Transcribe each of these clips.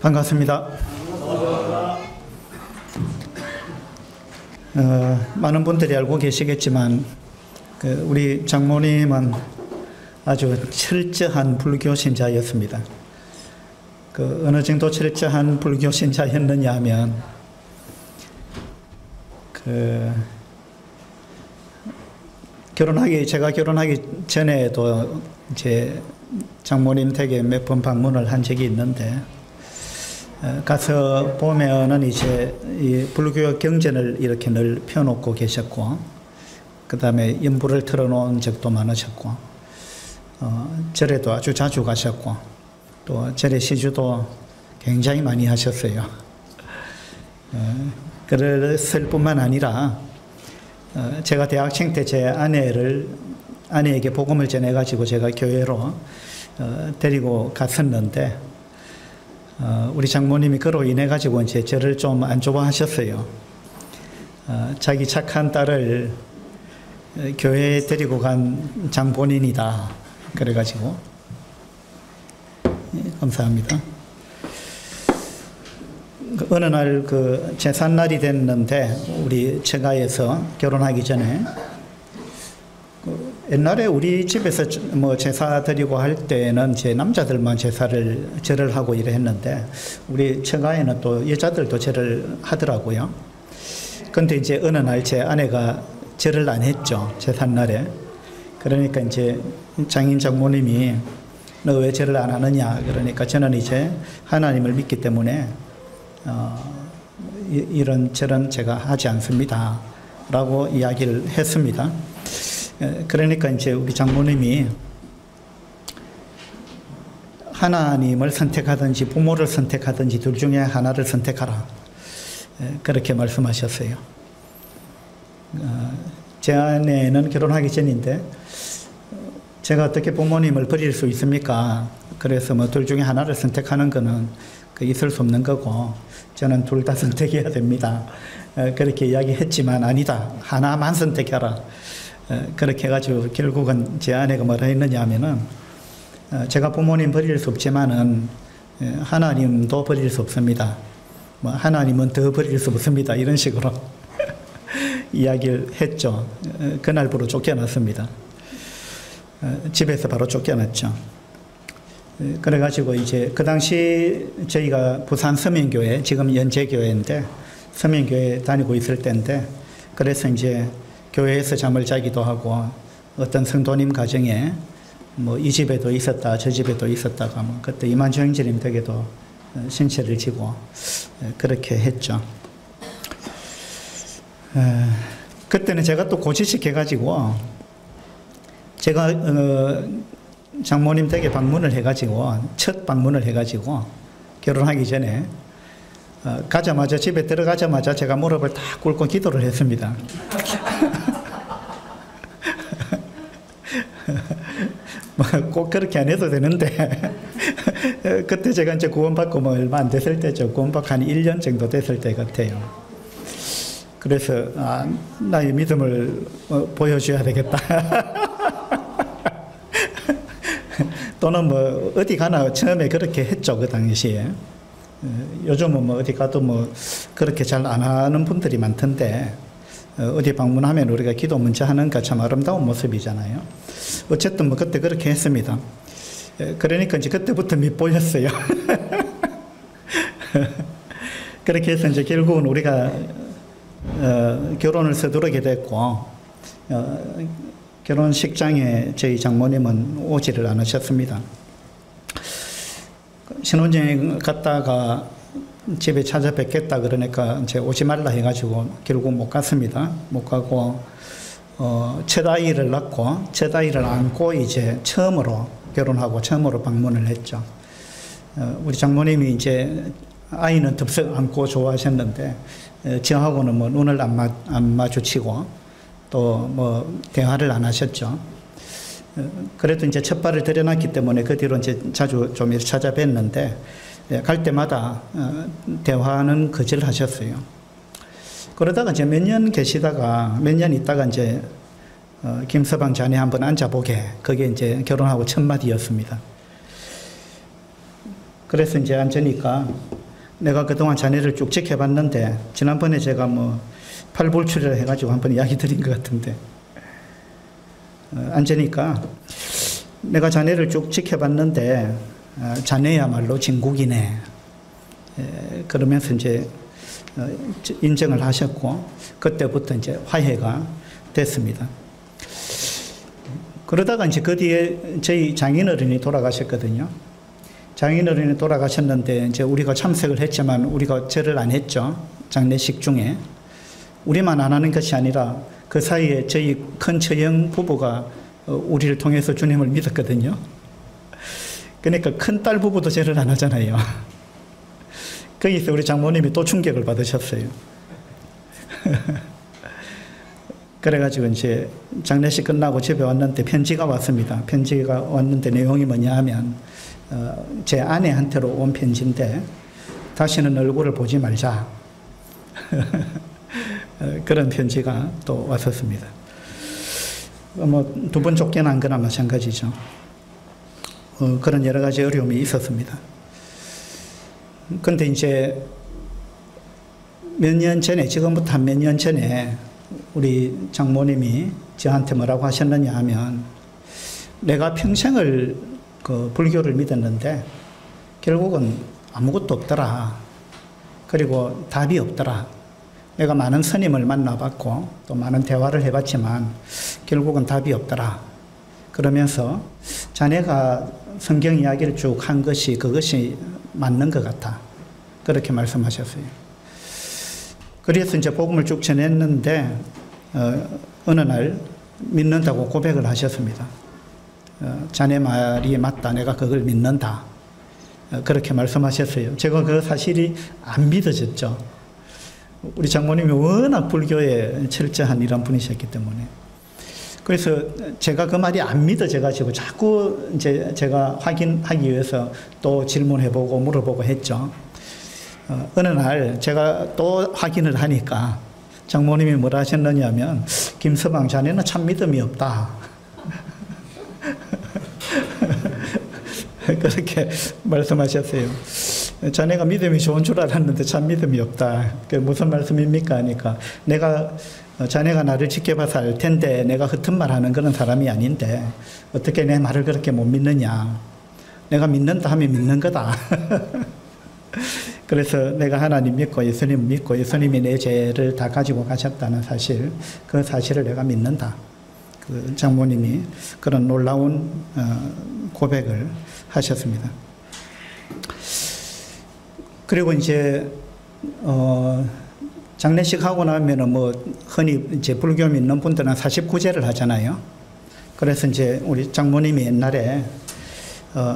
반갑습니다. 많은 분들이 알고 계시겠지만 우리 장모님은 아주 철저한 불교 신자였습니다. 어느 정도 철저한 불교 신자였느냐 하면 제가 결혼하기 전에도 제 장모님 댁에 몇 번 방문을 한 적이 있는데, 가서 보면은 이제 이 불교 경전을 이렇게 늘 펴놓고 계셨고, 그 다음에 연불을 틀어놓은 적도 많으셨고, 절에도 아주 자주 가셨고, 또 절에 시주도 굉장히 많이 하셨어요. 그랬을 뿐만 아니라, 제가 대학생 때 제 아내에게 복음을 전해가지고 제가 교회로 데리고 갔었는데, 우리 장모님이 그로 인해가지고 이제 저를 좀 안 좋아하셨어요. 자기 착한 딸을 교회에 데리고 간 장본인이다. 그래가지고. 감사합니다. 어느 날 제삿날이 됐는데, 우리 처가에서 결혼하기 전에, 옛날에 우리 집에서 제사 드리고 할 때는 제 남자들만 절을 하고 이래 했는데, 우리 처가에는 또 여자들도 절을 하더라고요. 근데 이제 어느 날 제 아내가 절을 안 했죠. 제삿날에. 그러니까 이제 장인 장모님이 너 왜 절을 안 하느냐. 그러니까 저는 이제 하나님을 믿기 때문에 이런 절은 제가 하지 않습니다. 라고 이야기를 했습니다. 그러니까 이제 우리 장모님이 하나님을 선택하든지 부모를 선택하든지 둘 중에 하나를 선택하라. 그렇게 말씀하셨어요. 제 아내는 결혼하기 전인데 제가 어떻게 부모님을 버릴 수 있습니까? 그래서 둘 중에 하나를 선택하는 거는 있을 수 없는 거고, 저는 둘 다 선택해야 됩니다. 그렇게 이야기했지만 아니다. 하나만 선택해라. 그렇게 해가지고 결국은 제 아내가 뭐라 했느냐 하면은, 제가 부모님 버릴 수 없지만은 하나님도 버릴 수 없습니다. 하나님은 더 버릴 수 없습니다. 이런 식으로 이야기를 했죠. 그날부로 쫓겨났습니다. 집에서 바로 쫓겨났죠. 그래가지고 이제 그 당시 저희가 부산 서면교회, 지금 연제교회인데 서면교회 다니고 있을 때인데, 그래서 이제 교회에서 잠을 자기도 하고, 어떤 성도님 가정에 이 집에도 있었다 저 집에도 있었다가 그때 이만주 형제님 댁에도 신세를 지고 그렇게 했죠. 그때는 제가 또 고지식 해가지고, 제가 장모님 댁에 방문을 해가지고, 첫 방문을 해가지고 결혼하기 전에 가자마자, 집에 들어가자마자 제가 무릎을 딱 꿇고 기도를 했습니다. 꼭 그렇게 안 해도 되는데 그때 제가 이제 구원받고 얼마 안 됐을 때죠. 구원받고 한 1년 정도 됐을 때 같아요. 그래서 나의 믿음을 보여줘야 되겠다. 또는 어디 가나 처음에 그렇게 했죠. 그 당시에. 요즘은 어디 가도 그렇게 잘 안 하는 분들이 많던데, 어디 방문하면 우리가 기도 먼저 하는 거 참 아름다운 모습이잖아요. 어쨌든 그때 그렇게 했습니다. 그러니까 이제 그때부터 밉보였어요. 그렇게 해서 이제 결국은 우리가 결혼을 서두르게 됐고, 결혼식장에 저희 장모님은 오지를 않으셨습니다. 신혼여행 갔다가 집에 찾아뵙겠다 그러니까 이제 오지 말라 해가지고 결국 못 갔습니다. 못 가고, 첫 아이를 낳고, 첫 아이를 안고 이제 처음으로 결혼하고 처음으로 방문을 했죠. 우리 장모님이 이제 아이는 덥석 안고 좋아하셨는데, 저하고는 눈을 안 마주치고, 또 대화를 안 하셨죠. 그래도 이제 첫 발을 들여놨기 때문에 그 뒤로 이제 자주 좀 찾아뵀는데, 갈 때마다 대화는 거절하셨어요. 그러다가 이제 몇 년 계시다가, 몇 년 있다가 이제 김서방 자네 한번 앉아보게. 그게 이제 결혼하고 첫 마디였습니다. 그래서 이제 앉으니까 내가 그동안 자네를 쭉 지켜봤는데, 지난번에 제가 뭐 팔불출이라 해가지고 한번 이야기 드린 것 같은데, 앉으니까 내가 자네를 쭉 지켜봤는데, 자네야말로 진국이네. 그러면서 이제 인정을 하셨고, 그때부터 이제 화해가 됐습니다. 그러다가 이제 그 뒤에 저희 장인어른이 돌아가셨거든요. 장인어른이 돌아가셨는데, 이제 우리가 참석을 했지만 우리가 절을 안 했죠. 장례식 중에. 우리만 안 하는 것이 아니라 그 사이에 저희 큰 처형 부부가 우리를 통해서 주님을 믿었거든요. 그러니까 큰 딸 부부도 절을 안 하잖아요. 거기서 우리 장모님이 또 충격을 받으셨어요. 그래가지고 이제 장례식 끝나고 집에 왔는데 편지가 왔습니다. 편지가 왔는데 내용이 뭐냐 하면, 제 아내한테로 온 편지인데, 다시는 얼굴을 보지 말자. 그런 편지가 또 왔었습니다. 뭐, 2번 쫓겨난 거나 마찬가지죠. 그런 여러 가지 어려움이 있었습니다. 근데 이제 몇 년 전에, 지금부터 한 몇 년 전에 우리 장모님이 저한테 뭐라고 하셨느냐 하면, 내가 평생을 그 불교를 믿었는데 결국은 아무것도 없더라. 그리고 답이 없더라. 내가 많은 스님을 만나봤고 또 많은 대화를 해봤지만 결국은 답이 없더라. 그러면서 자네가 성경 이야기를 쭉 한 것이 그것이 맞는 것 같아. 그렇게 말씀하셨어요. 그래서 이제 복음을 쭉 전했는데 어느 날 믿는다고 고백을 하셨습니다. 자네 말이 맞다. 내가 그걸 믿는다. 그렇게 말씀하셨어요. 제가 그 사실이 안 믿어졌죠. 우리 장모님이 워낙 불교에 철저한 이런 분이셨기 때문에. 그래서 제가 그 말이 안 믿어져가지고 자꾸 이제 제가 확인하기 위해서 또 질문해보고 물어보고 했죠. 어느 날 제가 또 확인을 하니까 장모님이 뭐라 하셨느냐면, 김서방 자네는 참 믿음이 없다. 그렇게 말씀하셨어요. 자네가 믿음이 좋은 줄 알았는데 참 믿음이 없다. 그게 무슨 말씀입니까? 하니까 내가 자네가 나를 지켜봐서 알 텐데 내가 흩은 말 하는 그런 사람이 아닌데 어떻게 내 말을 그렇게 못 믿느냐. 내가 믿는다 하면 믿는 거다. 그래서 내가 하나님 믿고 예수님 믿고 예수님이 내 죄를 다 가지고 가셨다는 사실, 그 사실을 내가 믿는다. 그 장모님이 그런 놀라운 고백을 하셨습니다. 그리고 이제 장례식 하고 나면은 뭐 흔히 이제 불교 믿는 분들은 49제를 하잖아요. 그래서 이제 우리 장모님이 옛날에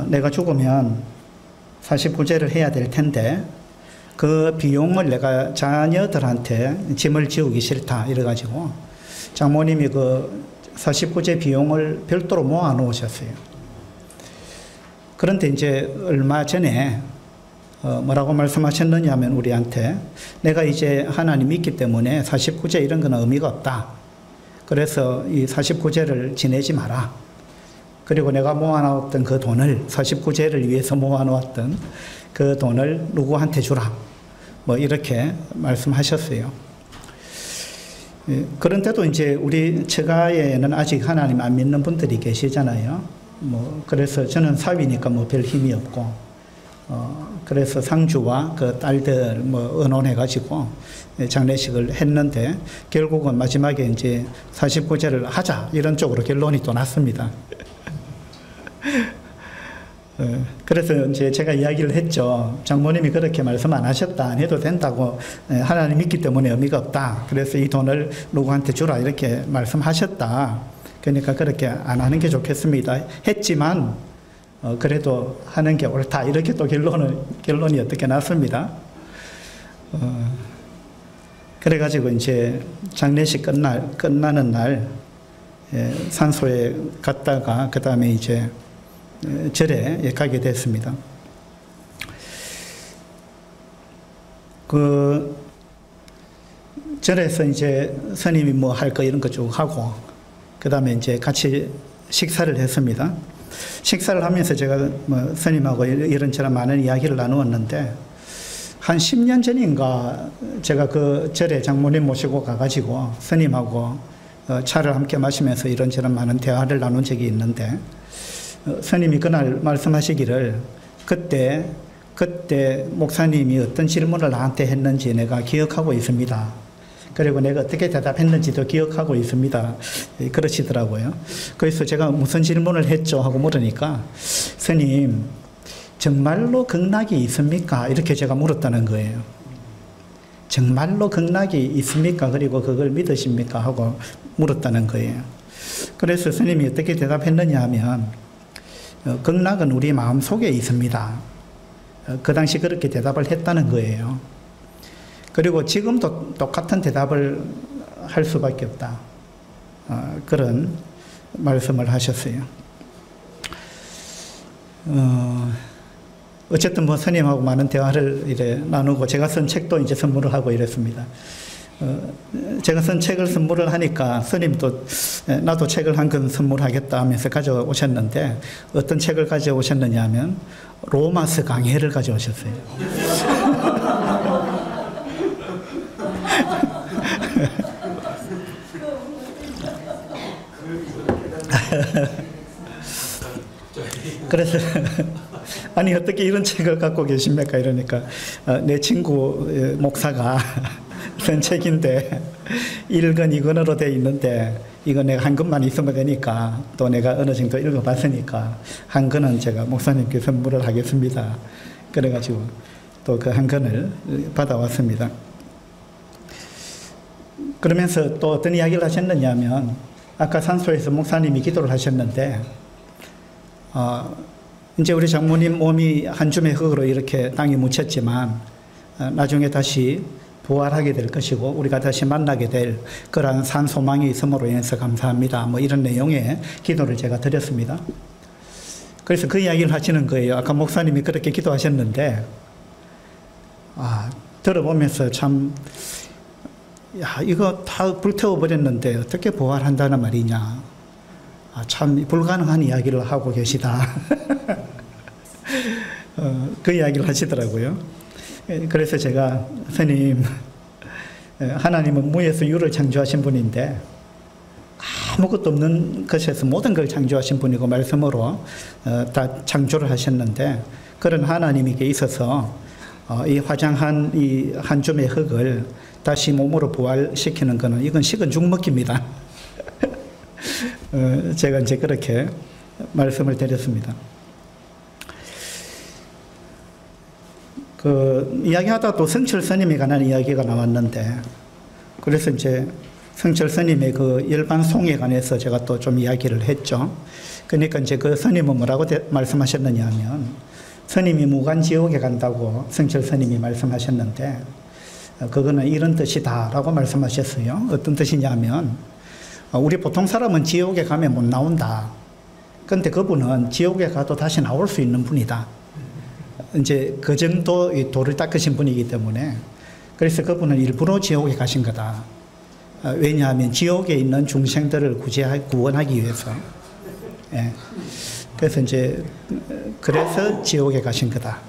내가 죽으면 49제를 해야 될 텐데 그 비용을 내가 자녀들한테 짐을 지우기 싫다 이래가지고 장모님이 그 49제 비용을 별도로 모아 놓으셨어요. 그런데 이제 얼마 전에 뭐라고 말씀하셨느냐 하면 우리한테, 내가 이제 하나님 믿기 때문에 49제 이런 거는 의미가 없다. 그래서 이 49제를 지내지 마라. 그리고 내가 모아놓았던 그 돈을, 49제를 위해서 모아놓았던 그 돈을 누구한테 주라. 뭐 이렇게 말씀하셨어요. 그런데도 이제 우리 처가에는 아직 하나님 안 믿는 분들이 계시잖아요. 뭐 그래서 저는 사위니까 뭐 별 힘이 없고, 그래서 상주와 그 딸들 뭐 의논해가지고 장례식을 했는데 결국은 마지막에 이제 49제를 하자 이런 쪽으로 결론이 또 났습니다. 그래서 이제 제가 이야기를 했죠. 장모님이 그렇게 말씀 안 하셨다. 안 해도 된다고. 하나님 믿기 때문에 의미가 없다. 그래서 이 돈을 누구한테 주라 이렇게 말씀하셨다. 그러니까 그렇게 안 하는 게 좋겠습니다. 했지만 그래도 하는 게 옳다. 이렇게 또 결론이 어떻게 났습니다. 그래가지고 이제 장례식 끝나는 날 산소에 갔다가 그 다음에 이제 절에 가게 됐습니다. 그 절에서 이제 스님이 뭐 할 거 이런 거 쭉 하고 그 다음에 이제 같이 식사를 했습니다. 식사를 하면서 제가 뭐 스님하고 이런저런 많은 이야기를 나누었는데, 한 10년 전인가 제가 그 절에 장모님 모시고 가가지고 스님하고 차를 함께 마시면서 이런저런 많은 대화를 나눈 적이 있는데, 스님이 그날 말씀하시기를 그때 목사님이 어떤 질문을 나한테 했는지 내가 기억하고 있습니다. 그리고 내가 어떻게 대답했는지도 기억하고 있습니다. 그러시더라고요. 그래서 제가 무슨 질문을 했죠? 하고 물으니까, 스님, 정말로 극락이 있습니까? 이렇게 제가 물었다는 거예요. 정말로 극락이 있습니까? 그리고 그걸 믿으십니까? 하고 물었다는 거예요. 그래서 스님이 어떻게 대답했느냐 하면, 극락은 우리 마음속에 있습니다. 그 당시 그렇게 대답을 했다는 거예요. 그리고 지금도 똑같은 대답을 할 수밖에 없다. 그런 말씀을 하셨어요. 어쨌든 뭐 스님하고 많은 대화를 이래 나누고, 제가 쓴 책도 이제 선물을 하고 이랬습니다. 제가 쓴 책을 선물을 하니까 스님도 나도 책을 한 권 선물하겠다 하면서 가져오셨는데, 어떤 책을 가져오셨느냐 하면 로마서 강해를 가져오셨어요. 그래서 아니 어떻게 이런 책을 갖고 계십니까? 이러니까 내 친구 목사가 쓴 책인데 1권 2권으로 되어 있는데, 이거 내가 한 권만 있으면 되니까, 또 내가 어느 정도 읽어봤으니까 한 권은 제가 목사님께 선물을 하겠습니다. 그래가지고 또 그 한 권을 받아왔습니다. 그러면서 또 어떤 이야기를 하셨느냐 하면, 아까 산소에서 목사님이 기도를 하셨는데, 이제 우리 장모님 몸이 한 줌의 흙으로 이렇게 땅에 묻혔지만 나중에 다시 부활하게 될 것이고 우리가 다시 만나게 될 그러한 산소망이 있음으로 인해서 감사합니다. 뭐 이런 내용의 기도를 제가 드렸습니다. 그래서 그 이야기를 하시는 거예요. 아까 목사님이 그렇게 기도하셨는데, 들어보면서 참, 이거 다 불태워버렸는데 어떻게 부활한다는 말이냐. 참 불가능한 이야기를 하고 계시다. 그 이야기를 하시더라고요. 그래서 제가, 스님, 하나님은 무에서 유를 창조하신 분인데 아무것도 없는 것에서 모든 걸 창조하신 분이고 말씀으로 다 창조를 하셨는데, 그런 하나님에게 있어서 이 화장한 이 한 줌의 흙을 다시 몸으로 부활시키는 것은 이건 식은 죽먹기입니다. 제가 이제 그렇게 말씀을 드렸습니다. 이야기하다 또 성철 스님에 관한 이야기가 나왔는데, 그래서 이제 성철 스님의 그 열반 송에 관해서 제가 또 좀 이야기를 했죠. 그러니까 이제 그 스님은 뭐라고 말씀하셨느냐 하면, 스님이 무간지옥에 간다고 성철 스님이 말씀하셨는데, 그거는 이런 뜻이다라고 말씀하셨어요. 어떤 뜻이냐면, 우리 보통 사람은 지옥에 가면 못 나온다. 그런데 그분은 지옥에 가도 다시 나올 수 있는 분이다. 이제 그 정도 도를 닦으신 분이기 때문에, 그래서 그분은 일부러 지옥에 가신 거다. 왜냐하면 지옥에 있는 중생들을 구원하기 위해서. 예. 그래서 이제 그래서 지옥에 가신 거다.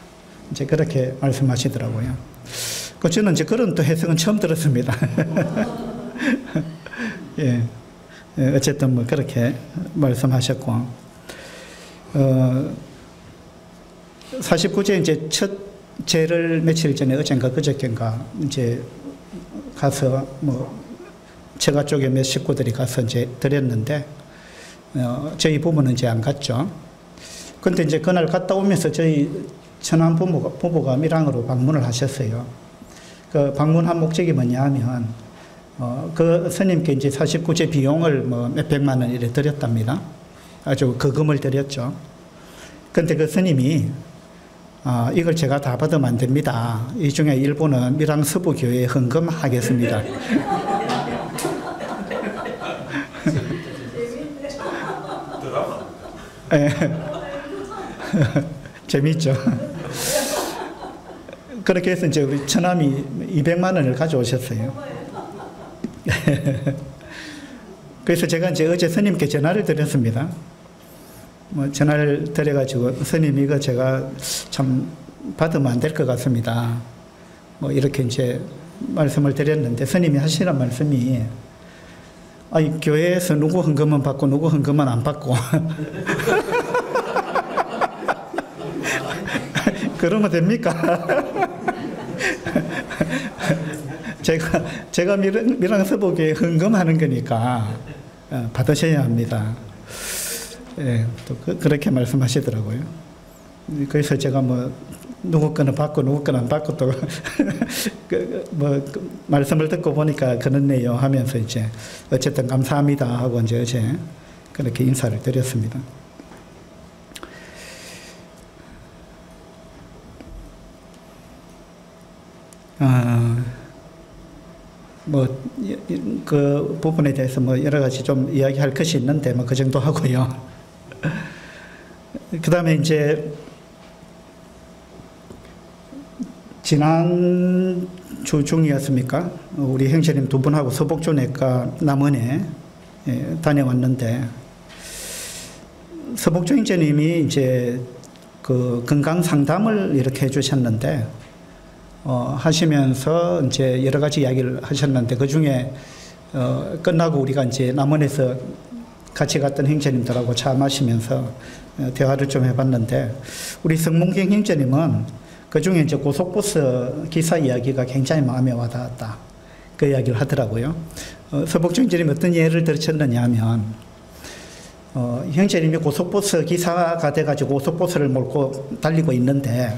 이제 그렇게 말씀하시더라고요. 저는 이제 그런 또 해석은 처음 들었습니다. 예. 어쨌든 뭐 그렇게 말씀하셨고, 49제 이제 첫 제를 며칠 전에 어젠가 그저께인가 이제 가서 뭐 처가 쪽에 몇 식구들이 가서 이제 드렸는데, 저희 부모는 이제 안 갔죠. 근데 이제 그날 갔다 오면서 저희 천안 부부가 밀양으로 방문을 하셨어요. 그 방문한 목적이 뭐냐 하면, 그 스님께 이제 49제 비용을 뭐 몇백만 원 이래 드렸답니다. 아주 거금을 드렸죠. 근데 그 스님이, 이걸 제가 다 받으면 안 됩니다. 이 중에 일부는 밀양 서부교회에 헌금하겠습니다. 네. 재미있죠. 그렇게 해서 이제 우리 처남이 200만 원을 가져오셨어요. 그래서 제가 이제 어제 스님께 전화를 드렸습니다. 뭐 전화를 드려가지고 스님 이거 제가 참 받으면 안 될 것 같습니다. 뭐 이렇게 이제 말씀을 드렸는데 스님이 하시는 말씀이 아니 교회에서 누구 헌금은 받고 누구 헌금은 안 받고 그러면 됩니까? 제가 밀양서복에 헌금하는 거니까 받으셔야 합니다. 예, 또 그렇게 말씀하시더라고요. 그래서 제가 뭐 누구 거는 받고 누구 거는 안 받고 또 말씀을 듣고 보니까 그렇네요 하면서 이제 어쨌든 감사합니다 하고 이제 어제 그렇게 인사를 드렸습니다. 그 부분에 대해서 뭐 여러 가지 좀 이야기할 것이 있는데 뭐 그 정도 하고요. 그 다음에 이제 지난 주 중이었습니까? 우리 형제님 두 분하고 서복조내과 남원에 다녀왔는데 서복조 형제님이 이제 그 건강 상담을 이렇게 해주셨는데 하시면서 이제 여러 가지 이야기를 하셨는데 그 중에 끝나고 우리가 이제 남원에서 같이 갔던 형제님들하고 차 마시면서 대화를 좀 해봤는데 우리 성문경 형제님은 그 중에 이제 고속버스 기사 이야기가 굉장히 마음에 와닿았다. 그 이야기를 하더라고요. 서복조 형제님이 어떤 예를 들으셨느냐 하면 형제님이 고속버스 기사가 돼가지고 고속버스를 몰고 달리고 있는데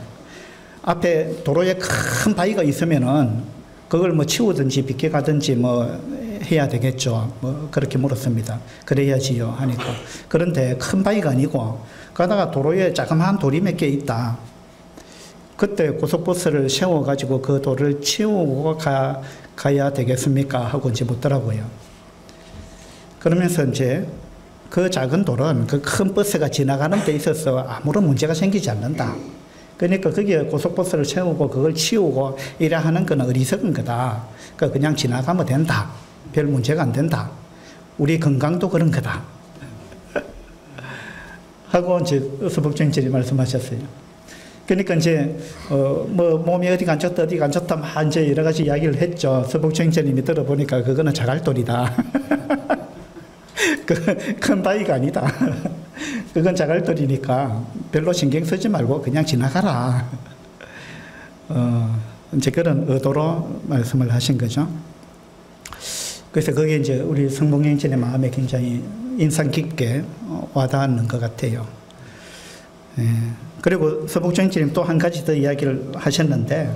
앞에 도로에 큰 바위가 있으면은 그걸 뭐 치우든지 비껴가든지 뭐 해야 되겠죠. 뭐 그렇게 물었습니다. 그래야지요 하니까. 그런데 큰 바위가 아니고 가다가 도로에 자그마한 돌이 몇 개 있다. 그때 고속버스를 세워가지고 그 돌을 치우고 가야 되겠습니까? 하고 이제 묻더라고요. 그러면서 이제 그 작은 돌은 그 큰 버스가 지나가는 데 있어서 아무런 문제가 생기지 않는다. 그러니까 거기에 고속버스를 세우고 그걸 치우고 이래 하는 건 어리석은 거다. 그러니까 그냥 지나가면 된다. 별 문제가 안 된다. 우리 건강도 그런 거다. 하고 이제 서복정철이 말씀하셨어요. 그러니까 이제 뭐 몸이 어디가 안 좋다 어디가 안 좋다 막 이제 여러 가지 이야기를 했죠. 서복정철님이 들어보니까 그거는 자갈돌이다. 큰 바위가 아니다. 그건 자갈돌이니까 별로 신경 쓰지 말고 그냥 지나가라. 이제 그런 의도로 말씀을 하신 거죠. 그래서 그게 이제 우리 성봉행전의 마음에 굉장히 인상 깊게 와닿는 것 같아요. 예. 그리고 서복정인님 또 한 가지 더 이야기를 하셨는데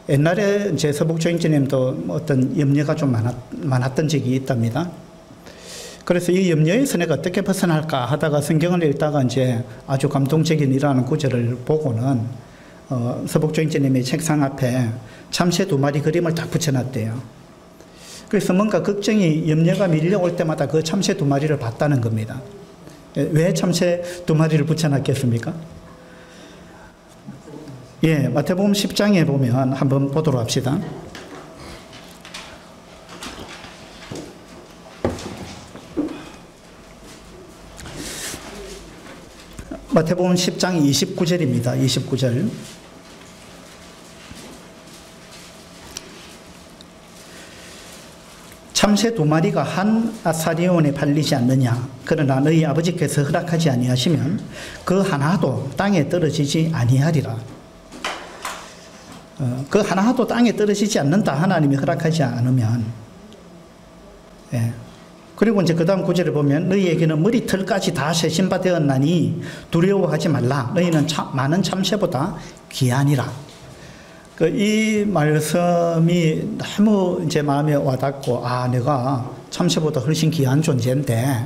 옛날에 이제 서복정인님도 어떤 염려가 좀 많았던 적이 있답니다. 그래서 이 염려에서 내가 어떻게 벗어날까 하다가 성경을 읽다가 이제 아주 감동적인 이러한 구절을 보고는 서복조인재님의 책상 앞에 참새 2마리 그림을 딱 붙여놨대요. 그래서 뭔가 걱정이 염려가 밀려올 때마다 그 참새 2마리를 봤다는 겁니다. 왜 참새 2마리를 붙여놨겠습니까? 예, 마태복음 10장에 보면 한번 보도록 합시다. 마태복음 10장 29절입니다. 29절. 참새 2마리가 한 아사리온에 팔리지 않느냐. 그러나 너희 아버지께서 허락하지 아니하시면 그 하나도 땅에 떨어지지 아니하리라. 그 하나도 땅에 떨어지지 않는다. 하나님이 허락하지 않으면. 예. 그리고 이제 그 다음 구절을 보면 너희에게는 머리털까지 다 세신바 되었나니 두려워하지 말라. 너희는 많은 참새보다 귀하니라. 이 말씀이 너무 이제 마음에 와닿고 내가 참새보다 훨씬 귀한 존재인데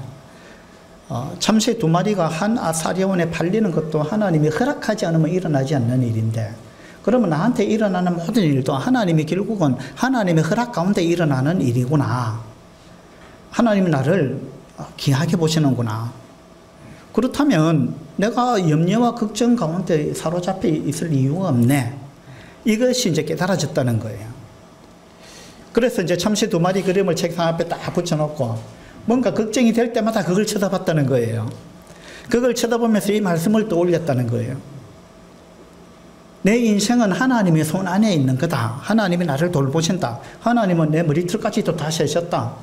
참새 2마리가 한 아사리온에 팔리는 것도 하나님이 허락하지 않으면 일어나지 않는 일인데 그러면 나한테 일어나는 모든 일도 하나님이 결국은 하나님의 허락 가운데 일어나는 일이구나. 하나님이 나를 귀하게 보시는구나. 그렇다면 내가 염려와 걱정 가운데 사로잡혀 있을 이유가 없네. 이것이 이제 깨달아졌다는 거예요. 그래서 이제 참새 2마리 그림을 책상 앞에 딱 붙여놓고 뭔가 걱정이 될 때마다 그걸 쳐다봤다는 거예요. 그걸 쳐다보면서 이 말씀을 떠올렸다는 거예요. 내 인생은 하나님의 손 안에 있는 거다. 하나님이 나를 돌보신다. 하나님은 내 머리털까지도 다 세셨다.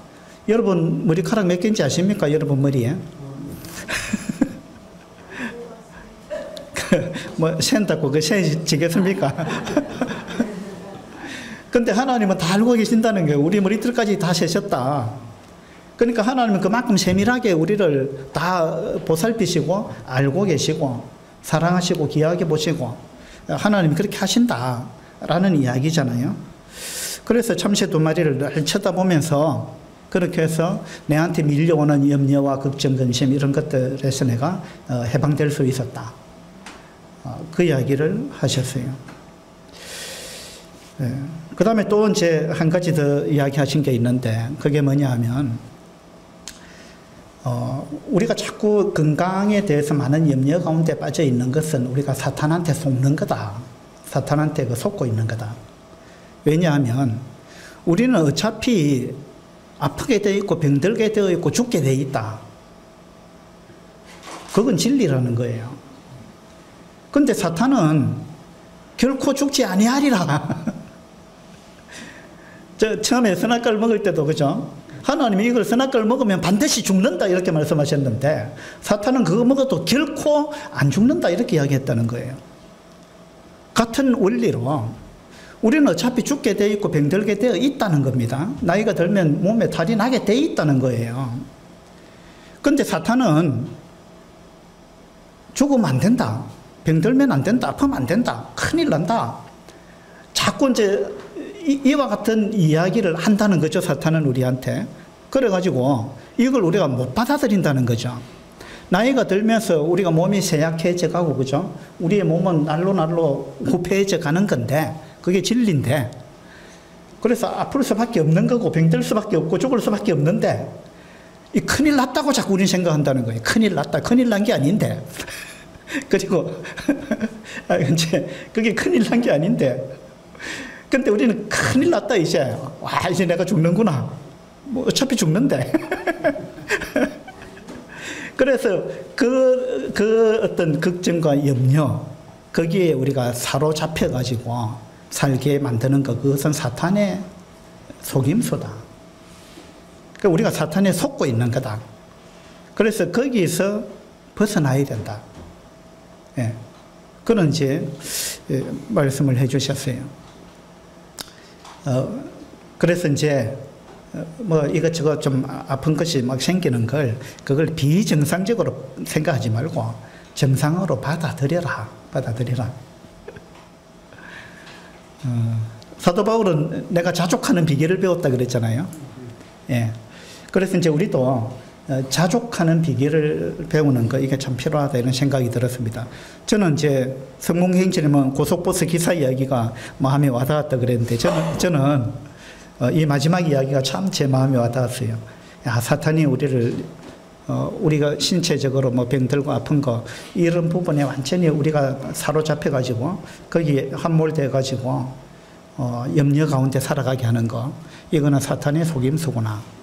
여러분 머리카락 몇 개인지 아십니까? 여러분 머리에? 뭐 센다고 그 세지겠습니까? 근데 하나님은 다 알고 계신다는 거예요. 우리 머리털까지 다 세셨다. 그러니까 하나님은 그만큼 세밀하게 우리를 다 보살피시고 알고 계시고 사랑하시고 귀하게 보시고 하나님이 그렇게 하신다라는 이야기잖아요. 그래서 참새 두 마리를 늘 쳐다보면서 그렇게 해서 내한테 밀려오는 염려와 걱정, 근심 이런 것들에서 내가 해방될 수 있었다. 그 이야기를 하셨어요. 그 다음에 또 이제 한 가지 더 이야기하신 게 있는데 그게 뭐냐 하면 우리가 자꾸 건강에 대해서 많은 염려 가운데 빠져 있는 것은 우리가 사탄한테 속는 거다. 사탄한테 속고 있는 거다. 왜냐하면 우리는 어차피 아프게 되어 있고 병들게 되어 있고 죽게 되어 있다. 그건 진리라는 거예요. 근데 사탄은 결코 죽지 아니하리라. 저 처음에 선악과를 먹을 때도 그죠? 하나님이 이걸 선악과를 먹으면 반드시 죽는다 이렇게 말씀하셨는데 사탄은 그거 먹어도 결코 안 죽는다 이렇게 이야기했다는 거예요. 같은 원리로 우리는 어차피 죽게 되어 있고 병들게 되어 있다는 겁니다. 나이가 들면 몸에 탈이 나게 되어 있다는 거예요. 그런데 사탄은 죽으면 안 된다. 병들면 안 된다. 아프면 안 된다. 큰일 난다. 자꾸 이제 이와 같은 이야기를 한다는 거죠. 사탄은 우리한테. 그래가지고 이걸 우리가 못 받아들인다는 거죠. 나이가 들면서 우리가 몸이 쇠약해져 가고 그죠. 우리의 몸은 날로 후패해져 가는 건데 그게 진리인데 그래서 아플 수밖에 없는 거고 병들 수밖에 없고 죽을 수밖에 없는데 이 큰일 났다고 자꾸 우리는 생각한다는 거예요. 큰일 났다. 큰일 난 게 아닌데 그리고 이제 그게 큰일 난 게 아닌데 근데 우리는 큰일 났다 이제 와 이제 내가 죽는구나 뭐 어차피 죽는데 그래서 그 어떤 걱정과 염려 거기에 우리가 사로잡혀 가지고 살게 만드는 것 그것은 사탄의 속임수다. 그러니까 우리가 사탄에 속고 있는 거다. 그래서 거기서 벗어나야 된다. 예. 그런 이제 말씀을 해주셨어요. 그래서 이제 뭐 이것저것 좀 아픈 것이 막 생기는 걸 그걸 비정상적으로 생각하지 말고 정상으로 받아들여라. 사도 바울은 내가 자족하는 비결을 배웠다 그랬잖아요. 예. 그래서 이제 우리도 자족하는 비결을 배우는 거 이게 참 필요하다 이런 생각이 들었습니다. 저는 이제 성공행진이면 고속버스 기사 이야기가 마음에 와닿았다 그랬는데 저는 이 마지막 이야기가 참 제 마음에 와닿았어요. 야, 사탄이 우리가 신체적으로 뭐 병들고 아픈 거 이런 부분에 완전히 우리가 사로잡혀 가지고 거기에 함몰돼 가지고 염려 가운데 살아가게 하는 거 이거는 사탄의 속임수구나.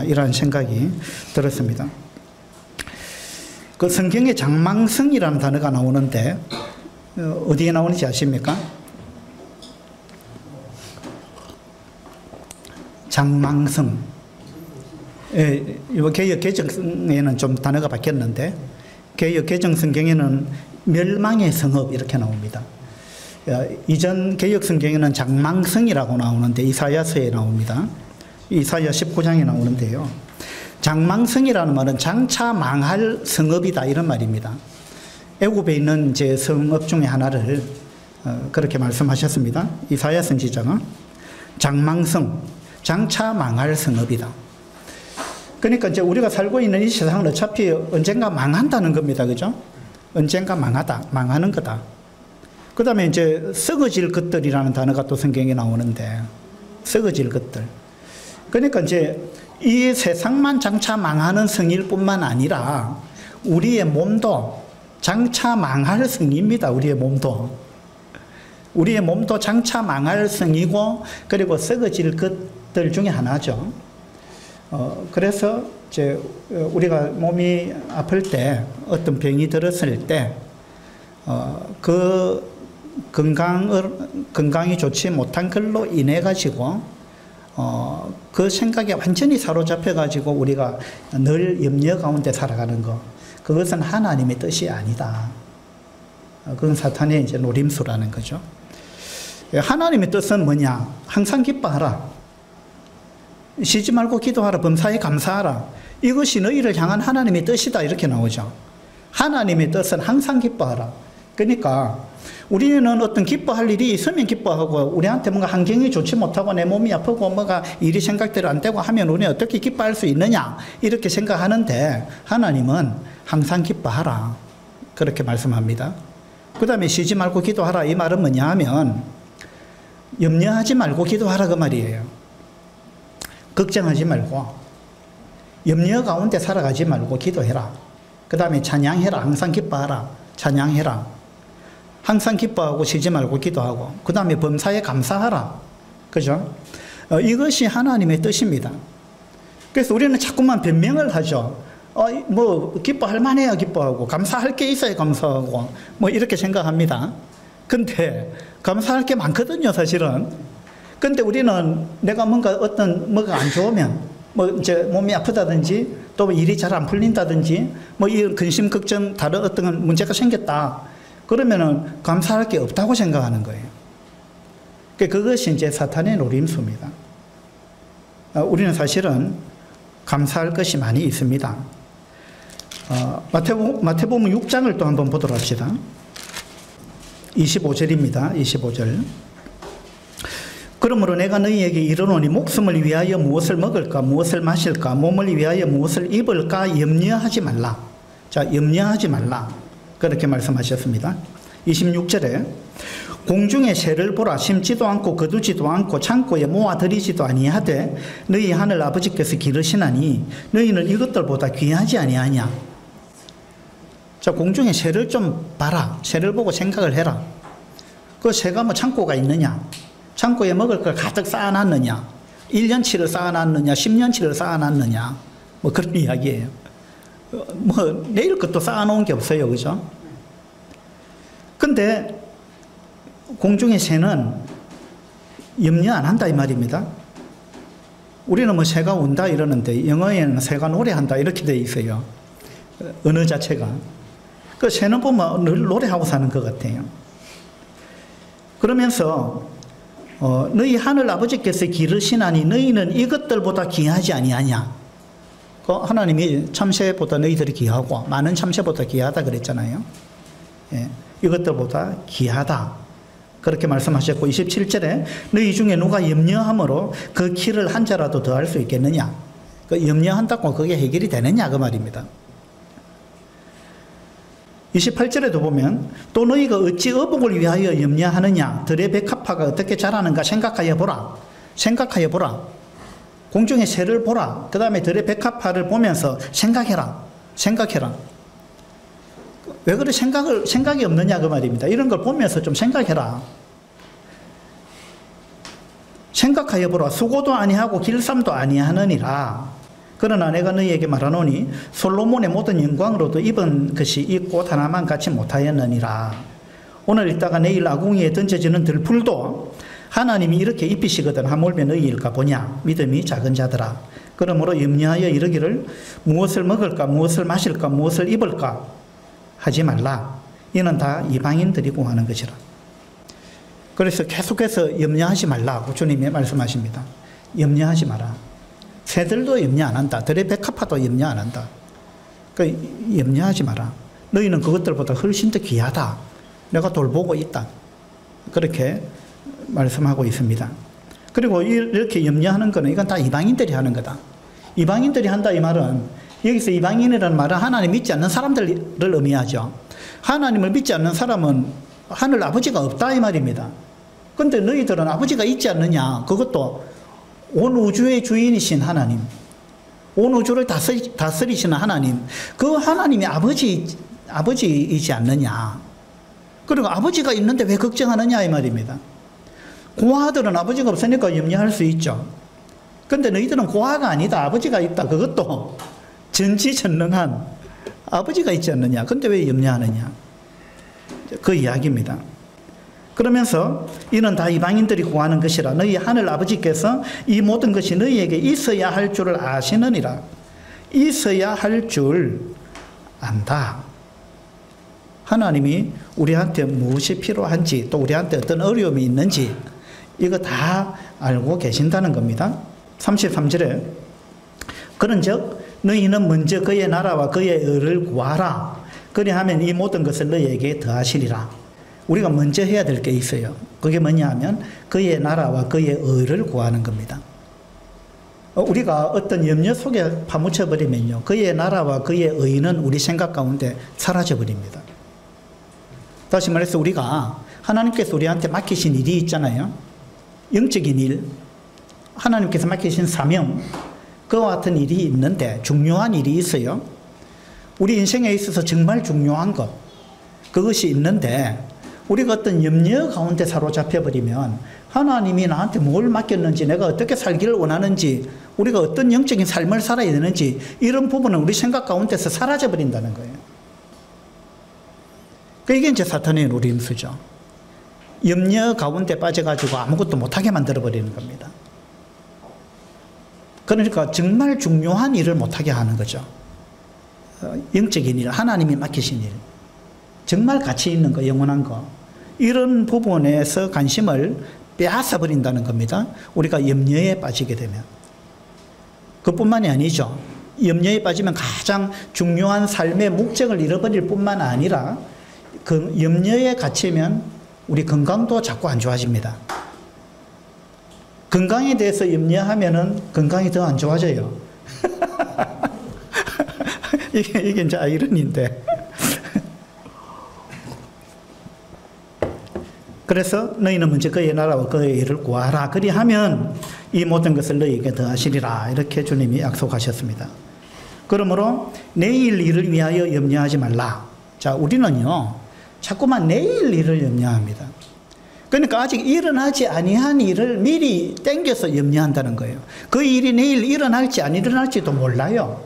이런 생각이 들었습니다. 그 성경에 장망성이라는 단어가 나오는데 어디에 나오는지 아십니까? 장망성. 예, 개역 개정에는 좀 단어가 바뀌었는데 개역 개정 성경에는 멸망의 성읍 이렇게 나옵니다. 이전 개역 성경에는 장망성이라고 나오는데 이사야서에 나옵니다. 이사야 19장에 나오는데요. 장망성이라는 말은 장차 망할 성읍이다 이런 말입니다. 애굽에 있는 제 성읍 중에 하나를 그렇게 말씀하셨습니다. 이사야 선지자가 장망성, 장차 망할 성읍이다. 그러니까 이제 우리가 살고 있는 이 세상은 어차피 언젠가 망한다는 겁니다. 그죠? 언젠가 망하는 거다. 그 다음에 이제 썩어질 것들이라는 단어가 또 성경에 나오는데 썩어질 것들. 그러니까 이제 이 세상만 장차 망하는 성일 뿐만 아니라 우리의 몸도 장차 망할 성입니다. 우리의 몸도 장차 망할 성이고 그리고 썩어질 것들 중에 하나죠. 그래서 우리가 몸이 아플 때, 어떤 병이 들었을 때, 그 건강이 좋지 못한 걸로 인해 가지고, 그 생각에 완전히 사로잡혀 가지고 우리가 늘 염려 가운데 살아가는 거, 그것은 하나님의 뜻이 아니다. 그건 사탄의 이제 노림수라는 거죠. 하나님의 뜻은 뭐냐? 항상 기뻐하라. 쉬지 말고 기도하라. 범사에 감사하라. 이것이 너희를 향한 하나님의 뜻이다. 이렇게 나오죠. 하나님의 뜻은 항상 기뻐하라. 그러니까 우리는 어떤 기뻐할 일이 있으면 기뻐하고, 우리한테 뭔가 환경이 좋지 못하고 내 몸이 아프고 뭐가 일이 생각대로 안 되고 하면 우리는 어떻게 기뻐할 수 있느냐, 이렇게 생각하는데, 하나님은 항상 기뻐하라, 그렇게 말씀합니다. 그 다음에 쉬지 말고 기도하라. 이 말은 뭐냐 하면, 염려하지 말고 기도하라, 그 말이에요. 걱정하지 말고, 염려 가운데 살아가지 말고 기도해라. 그 다음에 찬양해라. 항상 기뻐하라. 찬양해라. 항상 기뻐하고 쉬지 말고 기도하고, 그 다음에 범사에 감사하라. 그죠? 이것이 하나님의 뜻입니다. 그래서 우리는 자꾸만 변명을 하죠. 뭐 기뻐할 만해야 기뻐하고, 감사할 게 있어야 감사하고, 뭐 이렇게 생각합니다. 근데 감사할 게 많거든요, 사실은. 근데 우리는 내가 뭐가 안 좋으면, 뭐 이제 몸이 아프다든지, 또 일이 잘 안 풀린다든지, 뭐 이 근심 걱정 다른 어떤 문제가 생겼다, 그러면은 감사할 게 없다고 생각하는 거예요. 그것이 이제 사탄의 노림수입니다. 우리는 사실은 감사할 것이 많이 있습니다. 마태복음 6장을 또 한번 보도록 합시다. 25절입니다. 25절. 그러므로 내가 너희에게 이르노니 목숨을 위하여 무엇을 먹을까, 무엇을 마실까, 몸을 위하여 무엇을 입을까 염려하지 말라. 자, 염려하지 말라. 그렇게 말씀하셨습니다. 26절에 공중의 새를 보라. 심지도 않고 거두지도 않고 창고에 모아들이지도 아니하되 너희 하늘 아버지께서 기르시나니 너희는 이것들보다 귀하지 아니하냐. 자, 공중의 새를 좀 봐라. 새를 보고 생각을 해라. 그 새가 뭐 창고가 있느냐, 창고에 먹을 걸 가득 쌓아놨느냐, 1년치를 쌓아놨느냐, 10년치를 쌓아놨느냐, 뭐 그런 이야기예요. 뭐 내일 것도 쌓아놓은 게 없어요, 그죠? 근데 공중의 새는 염려 안 한다 이 말입니다. 우리는 뭐 새가 운다 이러는데 영어에는 새가 노래한다 이렇게 돼 있어요, 언어 자체가. 그 새는 보면 늘 노래하고 사는 것 같아요. 그러면서 너희 하늘 아버지께서 기르시나니 너희는 이것들보다 귀하지 아니하냐. 하나님이 참새보다 너희들이 귀하고 많은 참새보다 귀하다 그랬잖아요. 예, 이것들보다 귀하다 그렇게 말씀하셨고, 27절에 너희 중에 누가 염려함으로 그 키를 한 자라도 더할 수 있겠느냐. 그 염려한다고 그게 해결이 되느냐 그 말입니다. 28절에도 보면 또 너희가 어찌 어복을 위하여 염려하느냐. 들의 백합화가 어떻게 자라는가 생각하여 보라. 생각하여 보라. 공중의 새를 보라. 그 다음에 들의 백합화를 보면서 생각해라. 생각해라. 왜 그래 생각이 없느냐 그 말입니다. 이런 걸 보면서 좀 생각해라. 생각하여 보라. 수고도 아니하고 길쌈도 아니하느니라. 그러나 내가 너희에게 말하노니 솔로몬의 모든 영광으로도 입은 것이 이 꽃 하나만 같이 못하였느니라. 오늘 있다가 내일 아궁이에 던져지는 들풀도 하나님이 이렇게 입히시거든 하물며 너희일까 보냐. 믿음이 작은 자들아. 그러므로 염려하여 이르기를 무엇을 먹을까, 무엇을 마실까, 무엇을 입을까 하지 말라. 이는 다 이방인들이 구하는 것이라. 그래서 계속해서 염려하지 말라고 주님이 말씀하십니다. 염려하지 마라. 새들도 염려 안 한다. 들의 백합화도 염려 안 한다. 그러니까 염려하지 마라. 너희는 그것들보다 훨씬 더 귀하다. 내가 돌보고 있다. 그렇게 말씀하고 있습니다. 그리고 이렇게 염려하는 거는 이건 다 이방인들이 하는 거다. 이방인들이 한다 이 말은, 여기서 이방인이라는 말은 하나님 믿지 않는 사람들을 의미하죠. 하나님을 믿지 않는 사람은 하늘 아버지가 없다 이 말입니다. 그런데 너희들은 아버지가 있지 않느냐. 그것도 온 우주의 주인이신 하나님, 온 우주를 다스리시는 하나님, 그 하나님이 아버지이지 않느냐. 그리고 아버지가 있는데 왜 걱정하느냐 이 말입니다. 고아들은 아버지가 없으니까 염려할 수 있죠. 근데 너희들은 고아가 아니다. 아버지가 있다. 그것도 전지전능한 아버지가 있지 않느냐. 근데 왜 염려하느냐. 그 이야기입니다. 그러면서 이는 다 이방인들이 구하는 것이라 너희 하늘 아버지께서 이 모든 것이 너희에게 있어야 할 줄을 아시느니라. 있어야 할 줄 안다. 하나님이 우리한테 무엇이 필요한지 또 우리한테 어떤 어려움이 있는지 이거 다 알고 계신다는 겁니다. 33절에 그런즉 너희는 먼저 그의 나라와 그의 의를 구하라. 그리하면 이 모든 것을 너희에게 더하시리라. 우리가 먼저 해야 될 게 있어요. 그게 뭐냐 하면 그의 나라와 그의 의를 구하는 겁니다. 우리가 어떤 염려 속에 파묻혀 버리면요, 그의 나라와 그의 의는 우리 생각 가운데 사라져 버립니다. 다시 말해서 우리가 하나님께서 우리한테 맡기신 일이 있잖아요. 영적인 일, 하나님께서 맡기신 사명, 그와 같은 일이 있는데 중요한 일이 있어요. 우리 인생에 있어서 정말 중요한 것, 그것이 있는데 우리가 어떤 염려 가운데 사로잡혀 버리면 하나님이 나한테 뭘 맡겼는지, 내가 어떻게 살기를 원하는지, 우리가 어떤 영적인 삶을 살아야 되는지 이런 부분은 우리 생각 가운데서 사라져 버린다는 거예요. 이게 이제 사탄의 노림수죠. 염려 가운데 빠져가지고 아무것도 못하게 만들어버리는 겁니다. 그러니까 정말 중요한 일을 못하게 하는 거죠. 영적인 일, 하나님이 맡기신 일, 정말 가치 있는 거, 영원한 거, 이런 부분에서 관심을 빼앗아 버린다는 겁니다. 우리가 염려에 빠지게 되면. 그뿐만이 아니죠. 염려에 빠지면 가장 중요한 삶의 목적을 잃어버릴 뿐만 아니라 그 염려에 갇히면 우리 건강도 자꾸 안 좋아집니다. 건강에 대해서 염려하면은 건강이 더 안 좋아져요. 이게 이제 아이러니인데. 그래서 너희는 먼저 그의 나라와 그의 일을 구하라. 그리하면 이 모든 것을 너희에게 더하시리라. 이렇게 주님이 약속하셨습니다. 그러므로 내일 일을 위하여 염려하지 말라. 자, 우리는요, 자꾸만 내일 일을 염려합니다. 그러니까 아직 일어나지 아니한 일을 미리 땡겨서 염려한다는 거예요. 그 일이 내일 일어날지 안 일어날지도 몰라요.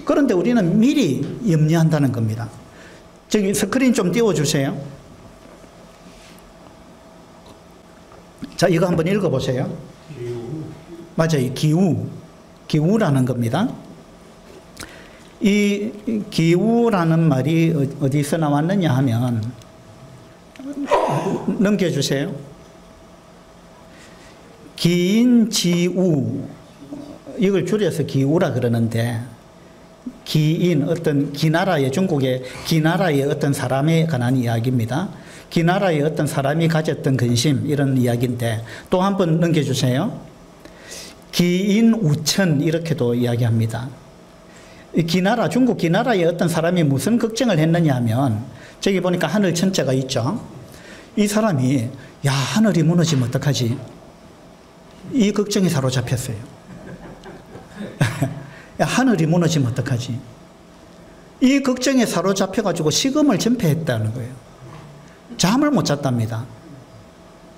그런데 우리는 미리 염려한다는 겁니다. 저기 스크린 좀 띄워주세요. 자, 이거 한번 읽어보세요. 맞아요. 기우라는 겁니다. 이 기우라는 말이 어디서 나왔느냐 하면, 넘겨주세요. 기인지우, 이걸 줄여서 기우라 그러는데, 기인, 어떤 기나라의, 중국의 기나라의 어떤 사람에 관한 이야기입니다. 기나라의 어떤 사람이 가졌던 근심, 이런 이야기인데, 또 한 번 넘겨주세요. 기인우천, 이렇게도 이야기합니다. 기나라, 중국 기나라의 어떤 사람이 무슨 걱정을 했느냐 하면, 저기 보니까 하늘 천자가 있죠. 이 사람이, 야, 하늘이 무너지면 어떡하지? 이 걱정에 사로잡혔어요. 야, 하늘이 무너지면 어떡하지? 이 걱정에 사로잡혀가지고 식음을 전폐했다는 거예요. 잠을 못 잤답니다.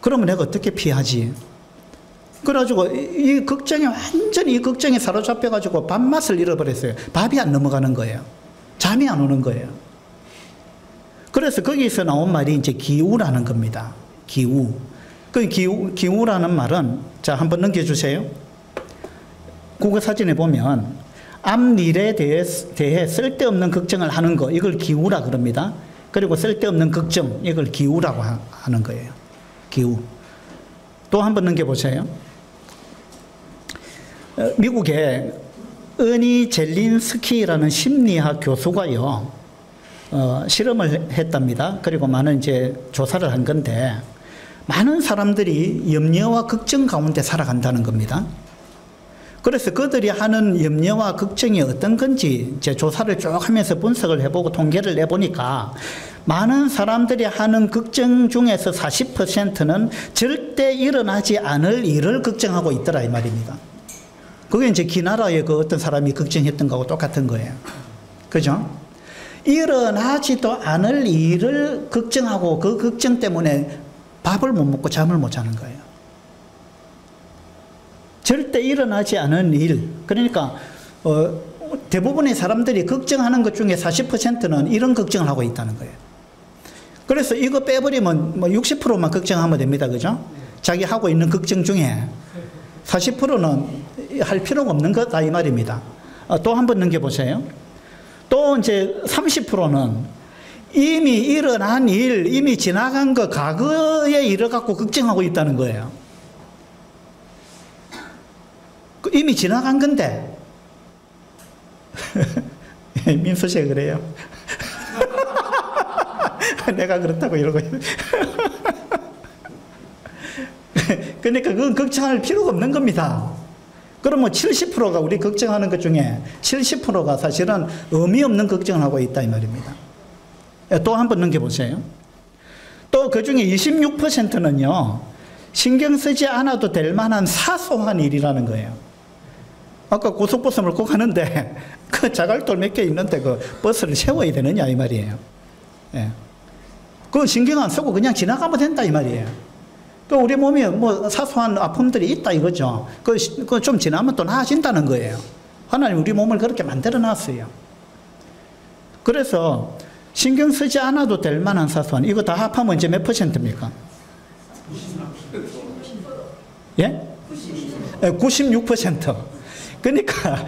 그러면 내가 어떻게 피하지? 그래가지고 이 걱정에, 완전히 이 걱정에 사로잡혀가지고 밥맛을 잃어버렸어요. 밥이 안 넘어가는 거예요. 잠이 안 오는 거예요. 그래서 거기서 나온 말이 이제 기우라는 겁니다. 기우. 그 기우라는 말은, 자, 한번 넘겨주세요. 국어사전에 보면 앞일에 대해 쓸데없는 걱정을 하는 거, 이걸 기우라 그럽니다. 그리고 쓸데없는 걱정, 이걸 기우라고 하는 거예요. 기우. 또 한번 넘겨보세요. 미국의 어니 젤린스키라는 심리학 교수가요, 실험을 했답니다. 그리고 많은 이제 조사를 한 건데, 많은 사람들이 염려와 걱정 가운데 살아간다는 겁니다. 그래서 그들이 하는 염려와 걱정이 어떤 건지 이제 조사를 쭉 하면서 분석을 해보고 통계를 내보니까, 많은 사람들이 하는 걱정 중에서 40%는 절대 일어나지 않을 일을 걱정하고 있더라, 이 말입니다. 그게 이제 기나라의 그 어떤 사람이 걱정했던 거하고 똑같은 거예요. 그죠? 일어나지도 않을 일을 걱정하고 그 걱정 때문에 밥을 못 먹고 잠을 못 자는 거예요. 절대 일어나지 않은 일. 그러니까 대부분의 사람들이 걱정하는 것 중에 40%는 이런 걱정을 하고 있다는 거예요. 그래서 이거 빼버리면 뭐 60%만 걱정하면 됩니다. 그죠? 자기 하고 있는 걱정 중에 40%는 할 필요가 없는 거다 이 말입니다. 또 한 번 넘겨보세요. 또 이제 30%는 이미 일어난 일, 이미 지나간 거, 과거의 일을 갖고 걱정하고 있다는 거예요. 이미 지나간 건데. 민수 씨가 그래요. 내가 그렇다고 이러고. 그러니까 그건 걱정할 필요가 없는 겁니다. 그러면 70%가 우리 걱정하는 것 중에 70%가 사실은 의미 없는 걱정을 하고 있다 이 말입니다. 또 한 번 넘겨보세요. 또 그 중에 26%는요, 신경 쓰지 않아도 될 만한 사소한 일이라는 거예요. 아까 고속버스 몰고 가는데 그 자갈돌 몇 개 있는데 그 버스를 세워야 되느냐 이 말이에요. 예. 그거 신경 안 쓰고 그냥 지나가면 된다 이 말이에요. 그 우리 몸에 뭐 사소한 아픔들이 있다 이거죠. 그 좀 지나면 또 나아진다는 거예요. 하나님 우리 몸을 그렇게 만들어 놨어요. 그래서 신경 쓰지 않아도 될 만한 사소한, 이거 다 합하면 이제 몇 %입니까? 예? 96%. 그러니까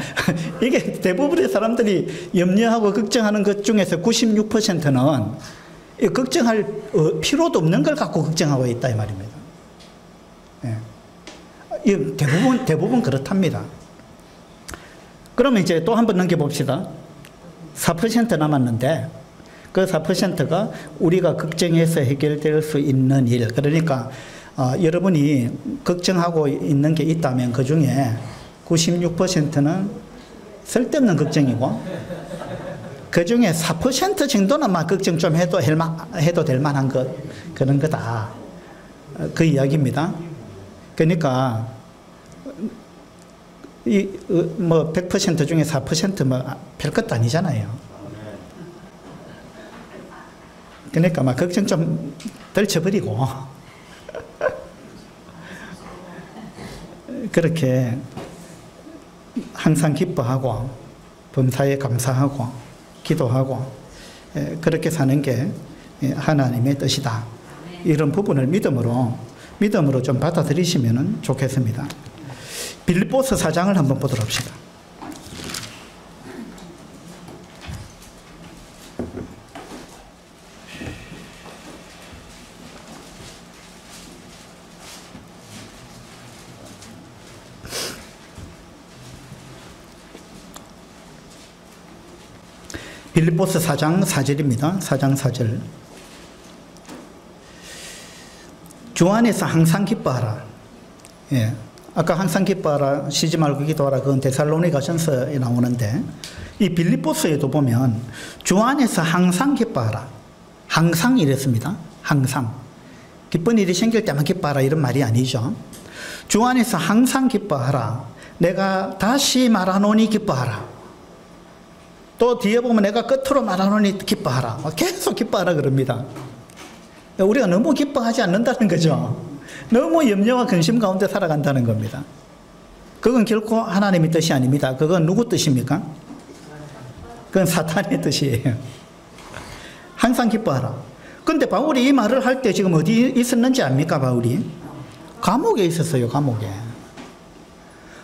이게 대부분의 사람들이 염려하고 걱정하는 것 중에서 96%는 걱정할 필요도 없는 걸 갖고 걱정하고 있다 이 말입니다. 예. 대부분 그렇답니다. 그러면 이제 또 한 번 넘겨봅시다. 4% 남았는데 그 4%가 우리가 걱정해서 해결될 수 있는 일. 그러니까 여러분이 걱정하고 있는 게 있다면 그 중에 96%는 쓸데없는 걱정이고 그 중에 4% 정도는 막 걱정 좀 해도 될 만한 것, 그런 거다. 그 이야기입니다. 그러니까 뭐 100% 중에 4% 뭐 별것도 아니잖아요. 그러니까 막 걱정 좀 덜쳐버리고 그렇게 항상 기뻐하고 범사에 감사하고 기도하고 그렇게 사는 게 하나님의 뜻이다. 이런 부분을 믿음으로 좀 받아들이시면 좋겠습니다. 빌립보서 4장을 한번 보도록 합시다. 빌립보서 4장 4절입니다. 4장 4절. 주 안에서 항상 기뻐하라. 예. 아까 항상 기뻐하라, 쉬지 말고 기도하라, 그건 데살로니가전서에 나오는데 이 빌립보서에도 보면 주 안에서 항상 기뻐하라. 항상 이랬습니다. 항상. 기쁜 일이 생길 때만 기뻐하라 이런 말이 아니죠. 주 안에서 항상 기뻐하라. 내가 다시 말하노니 기뻐하라. 또 뒤에 보면 내가 끝으로 말하노니 기뻐하라. 계속 기뻐하라 그럽니다. 우리가 너무 기뻐하지 않는다는 거죠. 너무 염려와 근심 가운데 살아간다는 겁니다. 그건 결코 하나님의 뜻이 아닙니다. 그건 누구 뜻입니까? 그건 사탄의 뜻이에요. 항상 기뻐하라. 근데 바울이 이 말을 할 때 지금 어디 있었는지 압니까, 바울이? 감옥에 있었어요, 감옥에.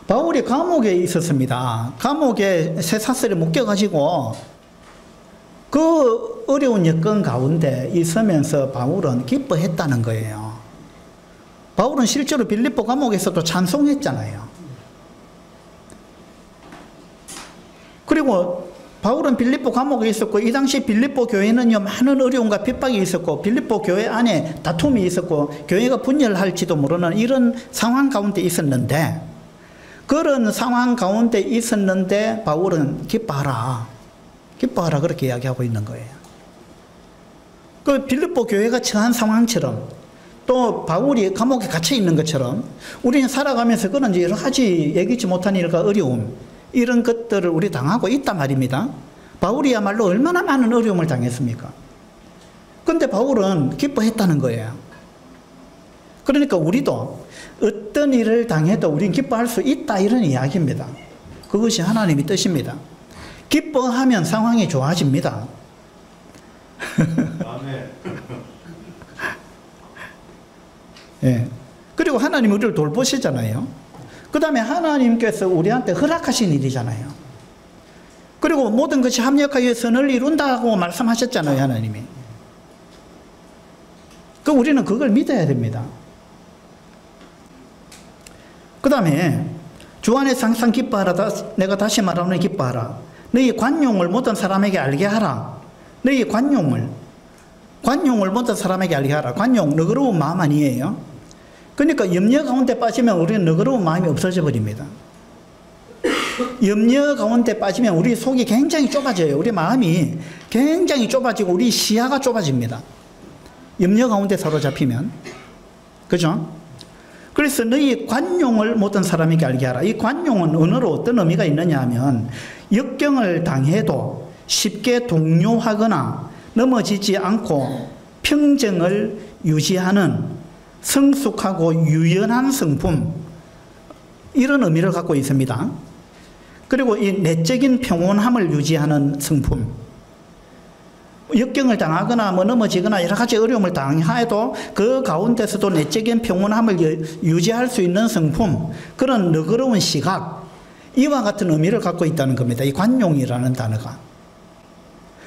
바울이 감옥에 있었습니다. 감옥에 쇠사슬에 묶여가지고 그 어려운 여건 가운데 있으면서 바울은 기뻐했다는 거예요. 바울은 실제로 빌립보 감옥에서도 찬송했잖아요. 그리고 바울은 빌립보 감옥에 있었고 이 당시 빌립보 교회는요 많은 어려움과 핍박이 있었고 빌립보 교회 안에 다툼이 있었고 교회가 분열할지도 모르는 이런 상황 가운데 있었는데 그런 상황 가운데 있었는데 바울은 기뻐하라. 기뻐하라 그렇게 이야기하고 있는 거예요. 그 빌립보 교회가 처한 상황처럼 또 바울이 감옥에 갇혀 있는 것처럼 우리는 살아가면서 그런 여러 가지 얘기치 못한 일과 어려움 이런 것들을 우리 당하고 있단 말입니다. 바울이야말로 얼마나 많은 어려움을 당했습니까? 그런데 바울은 기뻐했다는 거예요. 그러니까 우리도 어떤 일을 당해도 우리는 기뻐할 수 있다 이런 이야기입니다. 그것이 하나님의 뜻입니다. 기뻐하면 상황이 좋아집니다. 예. 그리고 하나님 우리를 돌보시잖아요. 그 다음에 하나님께서 우리한테 허락하신 일이잖아요. 그리고 모든 것이 합력하여 선을 이룬다고 말씀하셨잖아요, 하나님이. 우리는 그걸 믿어야 됩니다. 그 다음에 주 안에서 항상 기뻐하라. 내가 다시 말하노니 기뻐하라. 너희 관용을 모든 사람에게 알게 하라. 너희 관용을 모든 사람에게 알게 하라. 관용, 너그러운 마음 아니에요? 그러니까 염려 가운데 빠지면 우리는 너그러운 마음이 없어져 버립니다. 염려 가운데 빠지면 우리 속이 굉장히 좁아져요. 우리 마음이 굉장히 좁아지고 우리 시야가 좁아집니다. 염려 가운데 사로잡히면. 그죠? 그래서 너희 관용을 모든 사람에게 알게 하라. 이 관용은 언어로 어떤 의미가 있느냐 하면 역경을 당해도 쉽게 동요하거나 넘어지지 않고 평정을 유지하는 성숙하고 유연한 성품, 이런 의미를 갖고 있습니다. 그리고 이 내적인 평온함을 유지하는 성품, 역경을 당하거나 넘어지거나 여러 가지 어려움을 당해도 그 가운데서도 내적인 평온함을 유지할 수 있는 성품, 그런 너그러운 시각, 이와 같은 의미를 갖고 있다는 겁니다. 이 관용이라는 단어가.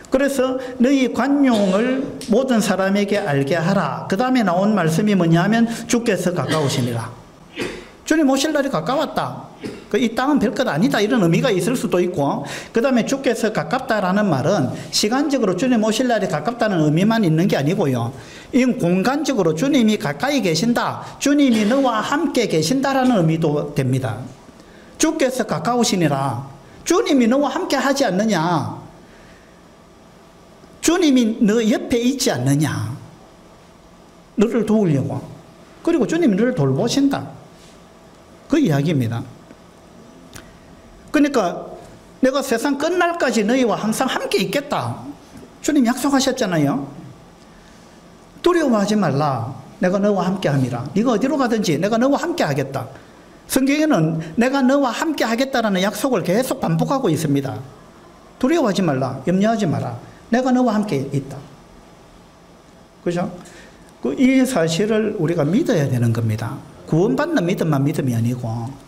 그래서 너희 관용을 모든 사람에게 알게 하라. 그 다음에 나온 말씀이 뭐냐면 주께서 가까우시니라. 주님 오실 날이 가까웠다. 이 땅은 별것 아니다, 이런 의미가 있을 수도 있고, 그 다음에 주께서 가깝다라는 말은 시간적으로 주님 오실 날이 가깝다는 의미만 있는 게 아니고요, 이건 공간적으로 주님이 가까이 계신다, 주님이 너와 함께 계신다라는 의미도 됩니다. 주께서 가까우시니라. 주님이 너와 함께 하지 않느냐, 주님이 너 옆에 있지 않느냐, 너를 도우려고. 그리고 주님이 너를 돌보신다, 그 이야기입니다. 그러니까 내가 세상 끝날까지 너희와 항상 함께 있겠다, 주님 약속하셨잖아요. 두려워하지 말라, 내가 너와 함께 함이라. 네가 어디로 가든지 내가 너와 함께 하겠다. 성경에는 내가 너와 함께 하겠다라는 약속을 계속 반복하고 있습니다. 두려워하지 말라, 염려하지 마라, 내가 너와 함께 있다. 그죠? 이 사실을 우리가 믿어야 되는 겁니다. 구원받는 믿음만 믿음이 아니고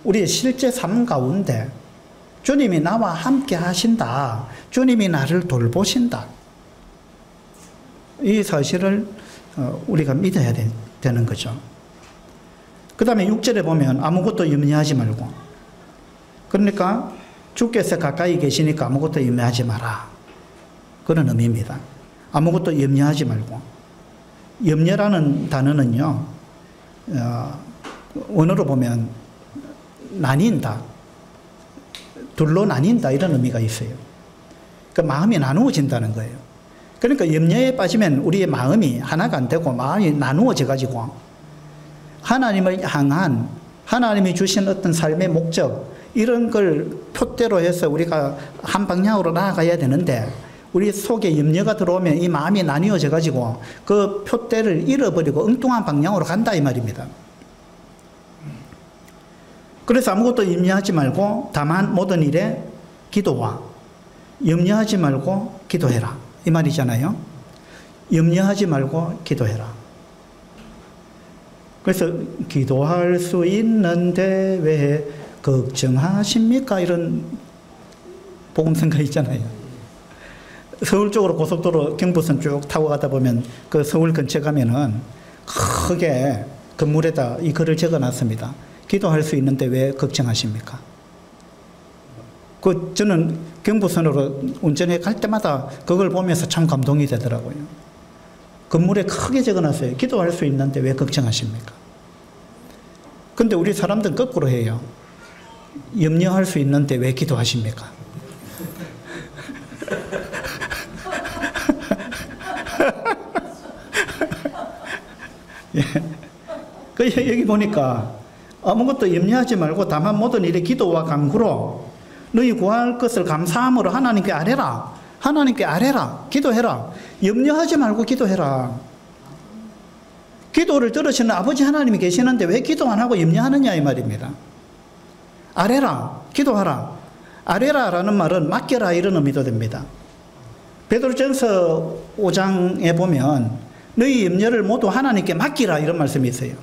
우리의 실제 삶 가운데 주님이 나와 함께 하신다, 주님이 나를 돌보신다, 이 사실을 우리가 믿어야 되는 거죠. 그 다음에 6절에 보면 아무것도 염려하지 말고, 그러니까 주께서 가까이 계시니까 아무것도 염려하지 마라, 그런 의미입니다. 아무것도 염려하지 말고. 염려라는 단어는요, 원어로 보면 나뉜다, 둘로 나뉜다, 이런 의미가 있어요. 그러니까 마음이 나누어진다는 거예요. 그러니까 염려에 빠지면 우리의 마음이 하나가 안 되고 마음이 나누어져 가지고 하나님을 향한, 하나님이 주신 어떤 삶의 목적, 이런 걸 표대로 해서 우리가 한 방향으로 나아가야 되는데, 우리 속에 염려가 들어오면 이 마음이 나뉘어져 가지고 그 표대를 잃어버리고 엉뚱한 방향으로 간다, 이 말입니다. 그래서 아무것도 염려하지 말고 다만 모든 일에 기도와, 염려하지 말고 기도해라, 이 말이잖아요. 염려하지 말고 기도해라. 그래서 기도할 수 있는데 왜 걱정하십니까, 이런 복음성가 있잖아요. 서울 쪽으로 고속도로 경부선 쭉 타고 가다 보면 그 서울 근처에 가면은 크게 건물에다 이 글을 적어 놨습니다. 기도할 수 있는데 왜 걱정하십니까? 저는 경부선으로 운전해 갈 때마다 그걸 보면서 참 감동이 되더라고요. 건물에 크게 적어 놨어요. 기도할 수 있는데 왜 걱정하십니까? 근데 우리 사람들은 거꾸로 해요. 염려할 수 있는데 왜 기도하십니까? 예. 여기 보니까 아무것도 염려하지 말고 다만 모든 일에 기도와 간구로 너희 구할 것을 감사함으로 하나님께 아뢰라. 하나님께 아뢰라. 기도해라. 염려하지 말고 기도해라. 기도를 들으시는 아버지 하나님이 계시는데 왜 기도 안 하고 염려하느냐, 이 말입니다. 아뢰라. 기도하라. 아뢰라라는 말은 맡겨라 이런 의미도 됩니다. 베드로전서 5장에 보면 너희 염려를 모두 하나님께 맡기라 이런 말씀이 있어요.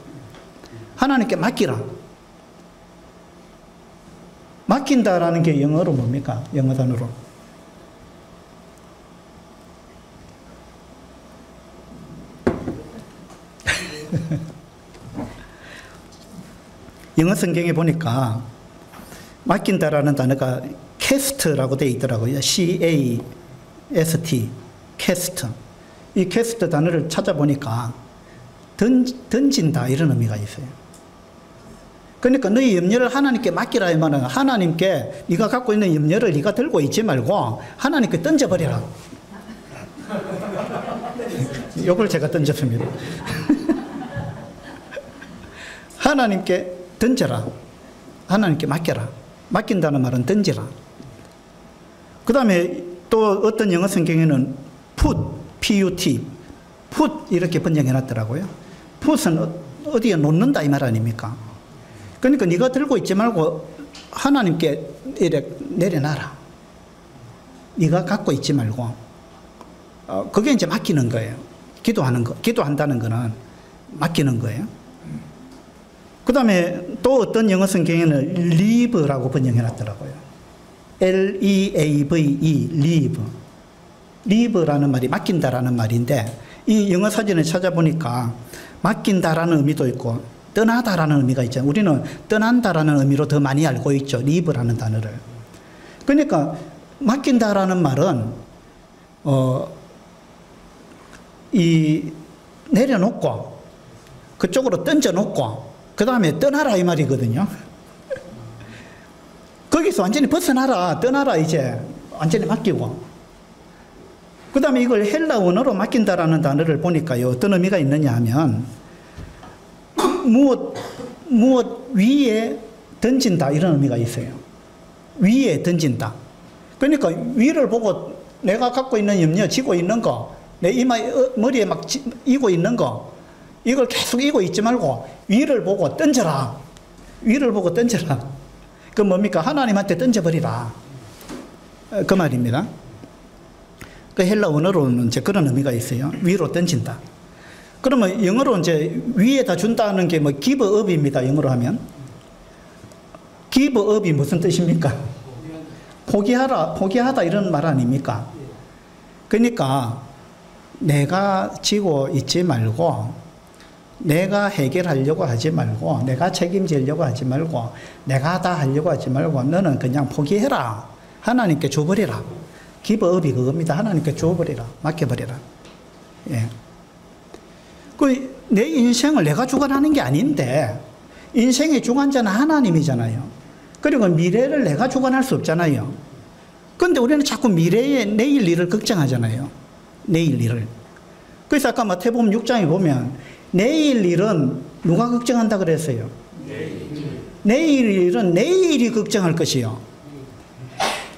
하나님께 맡기라. 맡긴다라는 게 영어로 뭡니까? 영어 단어로. 영어 성경에 보니까 맡긴다라는 단어가 캐스트라고 되어 있더라고요. C-A-S-T, 캐스트. 이 캐스트 단어를 찾아보니까 던진다 이런 의미가 있어요. 그러니까 너희 염려를 하나님께 맡기라 이 말은 하나님께 네가 갖고 있는 염려를 네가 들고 있지 말고 하나님께 던져버리라. 이걸 제가 던졌습니다. 하나님께 던져라. 하나님께 맡겨라. 맡긴다는 말은 던지라. 그 다음에 또 어떤 영어 성경에는 put, P-U-T, put 이렇게 번역해 놨더라고요. put은 어디에 놓는다 이 말 아닙니까? 그러니까 네가 들고 있지 말고 하나님께 이렇게 내려놔라. 네가 갖고 있지 말고 그게 이제 맡기는 거예요. 기도하는 거, 기도한다는 거는 맡기는 거예요. 그 다음에 또 어떤 영어 성경에는 leave라고 번역해 놨더라고요. L-E-A-V-E, leave. leave라는 말이 맡긴다라는 말인데 이 영어 사전에 찾아보니까 맡긴다라는 의미도 있고 떠나다라는 의미가 있잖아요. 우리는 떠난다라는 의미로 더 많이 알고 있죠. leave라는 단어를. 그러니까 맡긴다라는 말은 이 내려놓고 그쪽으로 던져놓고 그 다음에 떠나라 이 말이거든요. 거기서 완전히 벗어나라, 떠나라 이제 완전히 맡기고. 그 다음에 이걸 헬라 원어로 맡긴다라는 단어를 보니까요. 어떤 의미가 있느냐 하면 무엇 위에 던진다 이런 의미가 있어요. 위에 던진다. 그러니까 위를 보고 내가 갖고 있는 염려, 지고 있는 거, 내 이마에 머리에 막 이고 있는 거 이걸 계속 이고 있지 말고 위를 보고 던져라. 위를 보고 던져라. 그 뭡니까? 하나님한테 던져버리라. 그 말입니다. 그 헬라 원어로는 이제 그런 의미가 있어요. 위로 던진다. 그러면 영어로 이제 위에다 준다는 게 뭐 give up입니다. 영어로 하면. give up이 무슨 뜻입니까? 포기하라, 포기하다 이런 말 아닙니까? 그러니까 내가 지고 있지 말고 내가 해결하려고 하지 말고 내가 책임지려고 하지 말고 내가 다 하려고 하지 말고 너는 그냥 포기해라. 하나님께 줘버리라. give up이 그겁니다. 하나님께 줘버리라. 맡겨버리라. 예. 내 인생을 내가 주관하는 게 아닌데 인생의 주관자는 하나님이잖아요. 그리고 미래를 내가 주관할 수 없잖아요. 그런데 우리는 자꾸 미래의 내일 일을 걱정하잖아요. 내일 일을. 그래서 아까 마태복음 6장에 보면 내일 일은 누가 걱정한다 그랬어요? 내일 일은 내일이 걱정할 것이요.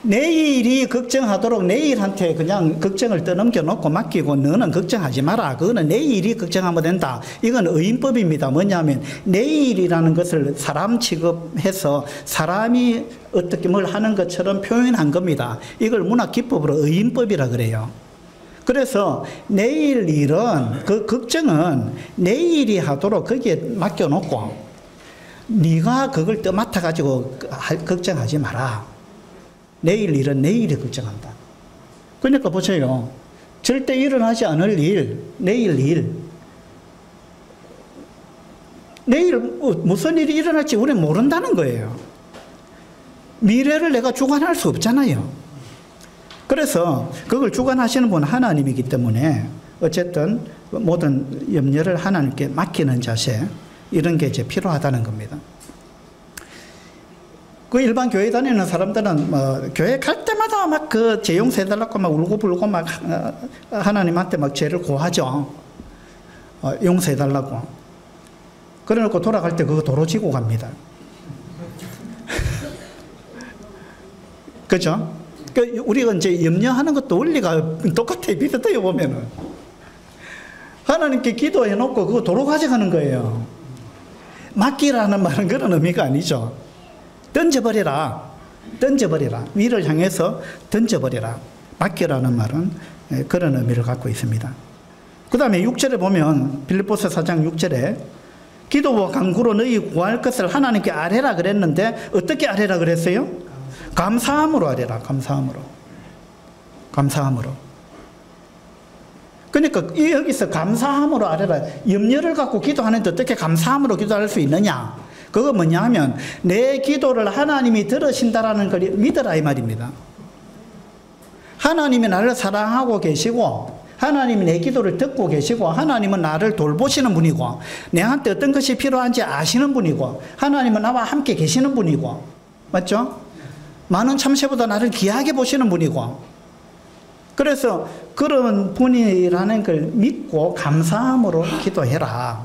내일이 걱정하도록 내일한테 그냥 걱정을 떠넘겨 놓고 맡기고 너는 걱정하지 마라. 그거는 내일이 걱정하면 된다. 이건 의인법입니다. 뭐냐면 내일이라는 것을 사람 취급해서 사람이 어떻게 뭘 하는 것처럼 표현한 겁니다. 이걸 문학기법으로 의인법이라 그래요. 그래서 내일 일은 그 걱정은 내일이 하도록 거기에 맡겨놓고 네가 그걸 떠맡아 가지고 걱정하지 마라. 내일 일은 내일이 걱정한다. 그러니까 보세요. 절대 일어나지 않을 일, 내일 일. 내일 무슨 일이 일어날지 우리는 모른다는 거예요. 미래를 내가 주관할 수 없잖아요. 그래서 그걸 주관하시는 분은 하나님이기 때문에 어쨌든 모든 염려를 하나님께 맡기는 자세 이런 게 이제 필요하다는 겁니다. 그 일반 교회 다니는 사람들은 교회 갈 때마다 막 그 제 용서 해달라고 막 울고불고 막 하나님한테 막 죄를 고하죠. 용서해달라고. 그래 놓고 돌아갈 때 그거 도로 지고 갑니다. 그죠? 우리가 이제 염려하는 것도 원리가 똑같아요. 비슷해요, 보면은. 하나님께 기도해 놓고 그거 도로 가져가는 거예요. 맡기라는 말은 그런 의미가 아니죠. 던져버려라. 던져버리라. 위를 향해서 던져버리라. 맡기라는 말은 그런 의미를 갖고 있습니다. 그 다음에 6절에 보면 빌립보서 4장 6절에 기도와 간구로 너희 구할 것을 하나님께 아뢰라 그랬는데 어떻게 아뢰라 그랬어요? 감사함으로 아뢰라. 감사함으로. 감사함으로. 그러니까 여기서 감사함으로 아뢰라. 염려를 갖고 기도하는데 어떻게 감사함으로 기도할 수 있느냐? 그거 뭐냐 하면 내 기도를 하나님이 들으신다라는 걸 믿으라 이 말입니다. 하나님이 나를 사랑하고 계시고 하나님이 내 기도를 듣고 계시고 하나님은 나를 돌보시는 분이고 내한테 어떤 것이 필요한지 아시는 분이고 하나님은 나와 함께 계시는 분이고 맞죠? 많은 참새보다 나를 귀하게 보시는 분이고 그래서 그런 분이라는 걸 믿고 감사함으로 기도해라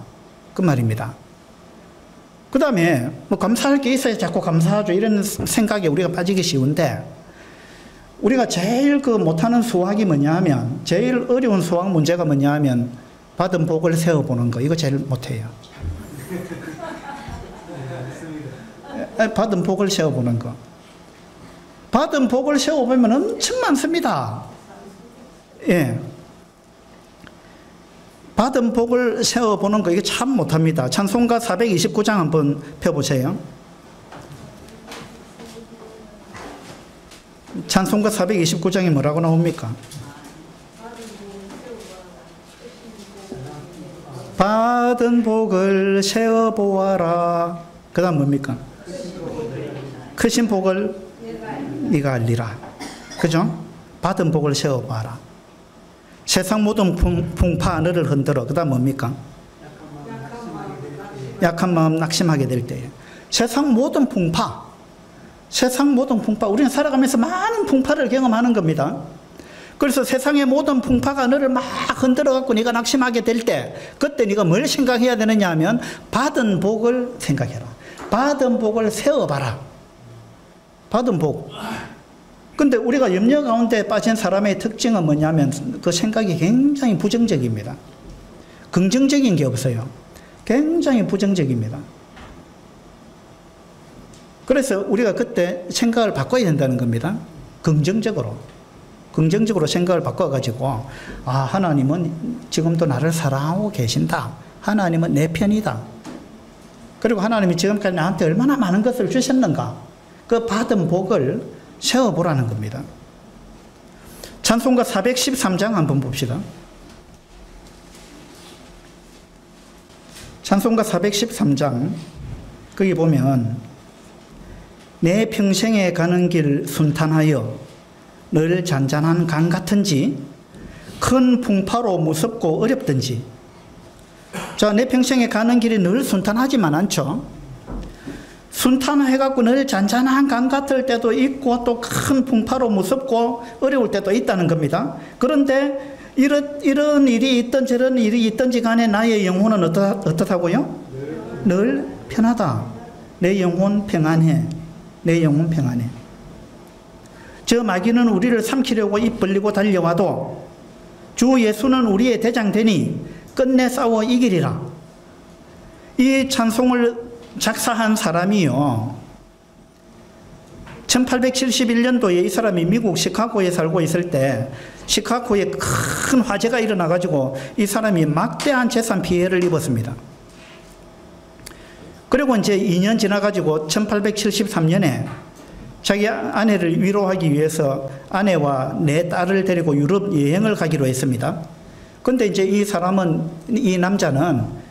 그 말입니다. 그 다음에 뭐 감사할 게 있어야 자꾸 감사하죠 이런 생각에 우리가 빠지기 쉬운데 우리가 제일 못하는 수학이 뭐냐 하면 제일 어려운 수학 문제가 뭐냐 하면 받은 복을 세어보는 거 이거 제일 못해요. 받은 복을 세어보는 거. 받은 복을 세어보면 엄청 많습니다. 예. 받은 복을 세어보는 거 이게 참 못합니다. 찬송가 429장 한번 펴보세요. 찬송가 429장에 뭐라고 나옵니까? 받은 복을 세어보아라. 그 다음 뭡니까? 크신 복을 네가 알리라. 그죠? 받은 복을 세어봐라. 세상 모든 풍파 너를 흔들어. 그 다음 뭡니까? 약한 마음 낙심하게 될 때에 세상 모든 풍파 우리는 살아가면서 많은 풍파를 경험하는 겁니다. 그래서 세상의 모든 풍파가 너를 막 흔들어 갖고 네가 낙심하게 될 때 그때 네가 뭘 생각해야 되느냐 하면 받은 복을 생각해라. 받은 복을 세어봐라. 받은 복. 근데 우리가 염려 가운데 빠진 사람의 특징은 뭐냐면 그 생각이 굉장히 부정적입니다. 긍정적인 게 없어요. 굉장히 부정적입니다. 그래서 우리가 그때 생각을 바꿔야 된다는 겁니다. 긍정적으로 생각을 바꿔가지고 하나님은 지금도 나를 사랑하고 계신다. 하나님은 내 편이다. 그리고 하나님이 지금까지 나한테 얼마나 많은 것을 주셨는가. 그 받은 복을 세어보라는 겁니다. 찬송가 413장 한번 봅시다. 찬송가 413장 거기 보면 내 평생에 가는 길 순탄하여 늘 잔잔한 강 같은지 큰 풍파로 무섭고 어렵든지. 자, 내 평생에 가는 길이 늘 순탄하지만 않죠. 순탄해갖고 늘 잔잔한 강 같을 때도 있고 또 큰 풍파로 무섭고 어려울 때도 있다는 겁니다. 그런데 이런 일이 있든 저런 일이 있든지 간에 나의 영혼은 어떻다고요? 늘 편하다. 내 영혼 평안해. 내 영혼 평안해. 저 마귀는 우리를 삼키려고 입 벌리고 달려와도 주 예수는 우리의 대장 되니 끝내 싸워 이기리라. 이 찬송을 작사한 사람이요 1871년도에 이 사람이 미국 시카고에 살고 있을 때 시카고에 큰 화재가 일어나 가지고 이 사람이 막대한 재산 피해를 입었습니다. 그리고 이제 2년 지나 가지고 1873년에 자기 아내를 위로하기 위해서 아내와 네 딸을 데리고 유럽 여행을 가기로 했습니다. 근데 이제 이 남자는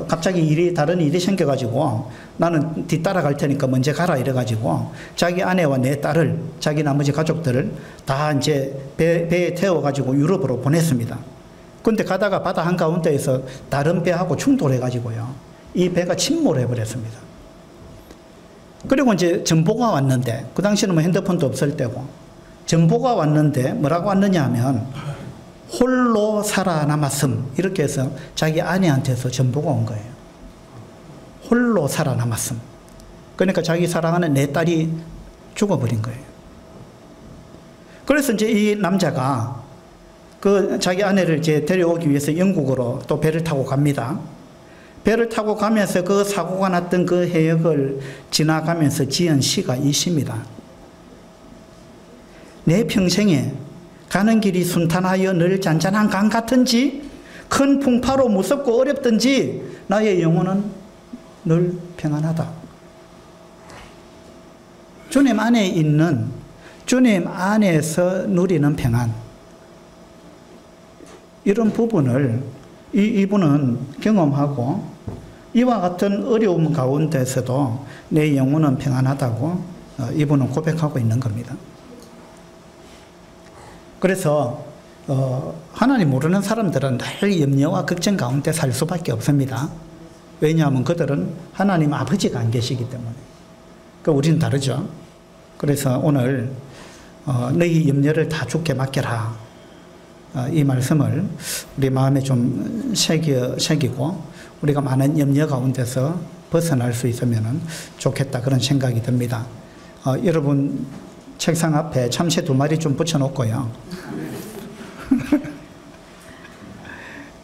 갑자기 다른 일이 생겨가지고 나는 뒤따라갈 테니까 먼저 가라 이래가지고 자기 아내와 네 딸을 자기 나머지 가족들을 다 이제 배에 태워가지고 유럽으로 보냈습니다. 근데 가다가 바다 한가운데에서 다른 배하고 충돌해가지고요. 이 배가 침몰해버렸습니다. 그리고 이제 전보가 왔는데 그 당시에는 뭐 핸드폰도 없을 때고 전보가 왔는데 뭐라고 왔느냐 하면 홀로 살아남았음 이렇게 해서 자기 아내한테서 전보가 온 거예요. 홀로 살아남았음. 그러니까 자기 사랑하는 네 딸이 죽어버린 거예요. 그래서 이제 이 남자가 그 자기 아내를 이제 데려오기 위해서 영국으로 또 배를 타고 갑니다. 배를 타고 가면서 그 사고가 났던 그 해역을 지나가면서 지은 시가 이 시입니다. 내 평생에 가는 길이 순탄하여 늘 잔잔한 강 같은지 큰 풍파로 무섭고 어렵든지 나의 영혼은 늘 평안하다. 주님 안에 있는, 주님 안에서 누리는 평안, 이런 부분을 이분은 경험하고 이와 같은 어려움 가운데서도 내 영혼은 평안하다고 이분은 고백하고 있는 겁니다. 그래서 하나님 모르는 사람들은 늘 염려와 걱정 가운데 살 수밖에 없습니다. 왜냐하면 그들은 하나님 아버지가 안 계시기 때문에. 우리는 다르죠. 그래서 오늘 너희 염려를 다 주께 맡겨라, 이 말씀을 우리 마음에 좀 새기고 우리가 많은 염려 가운데서 벗어날 수 있으면 좋겠다, 그런 생각이 듭니다. 여러분 책상 앞에 참새 2마리 좀 붙여놓고요.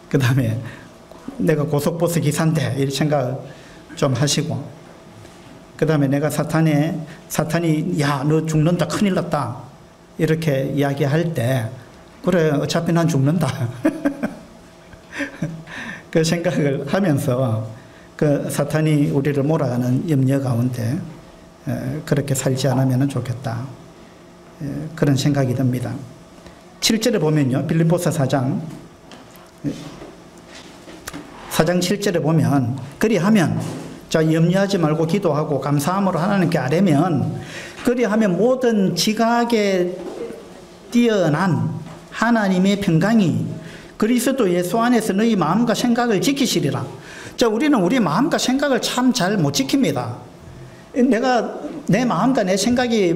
그 다음에 내가 고속버스 기사인데 이런 생각 좀 하시고, 그 다음에 내가 사탄이 야, 너 죽는다, 큰일 났다, 이렇게 이야기할 때 그래, 어차피 난 죽는다. 그 생각을 하면서 그 사탄이 우리를 몰아가는 염려 가운데 그렇게 살지 않으면 좋겠다, 그런 생각이 듭니다. 7절에 보면요, 빌립보서 4장 7절에 보면 그리하면, 자, 염려하지 말고 기도하고 감사함으로 하나님께 아뢰면, 그리하면 모든 지각에 뛰어난 하나님의 평강이 그리스도 예수 안에서 너희 마음과 생각을 지키시리라. 자, 우리는 우리 마음과 생각을 참 잘 못 지킵니다. 내가 내 마음과 내 생각이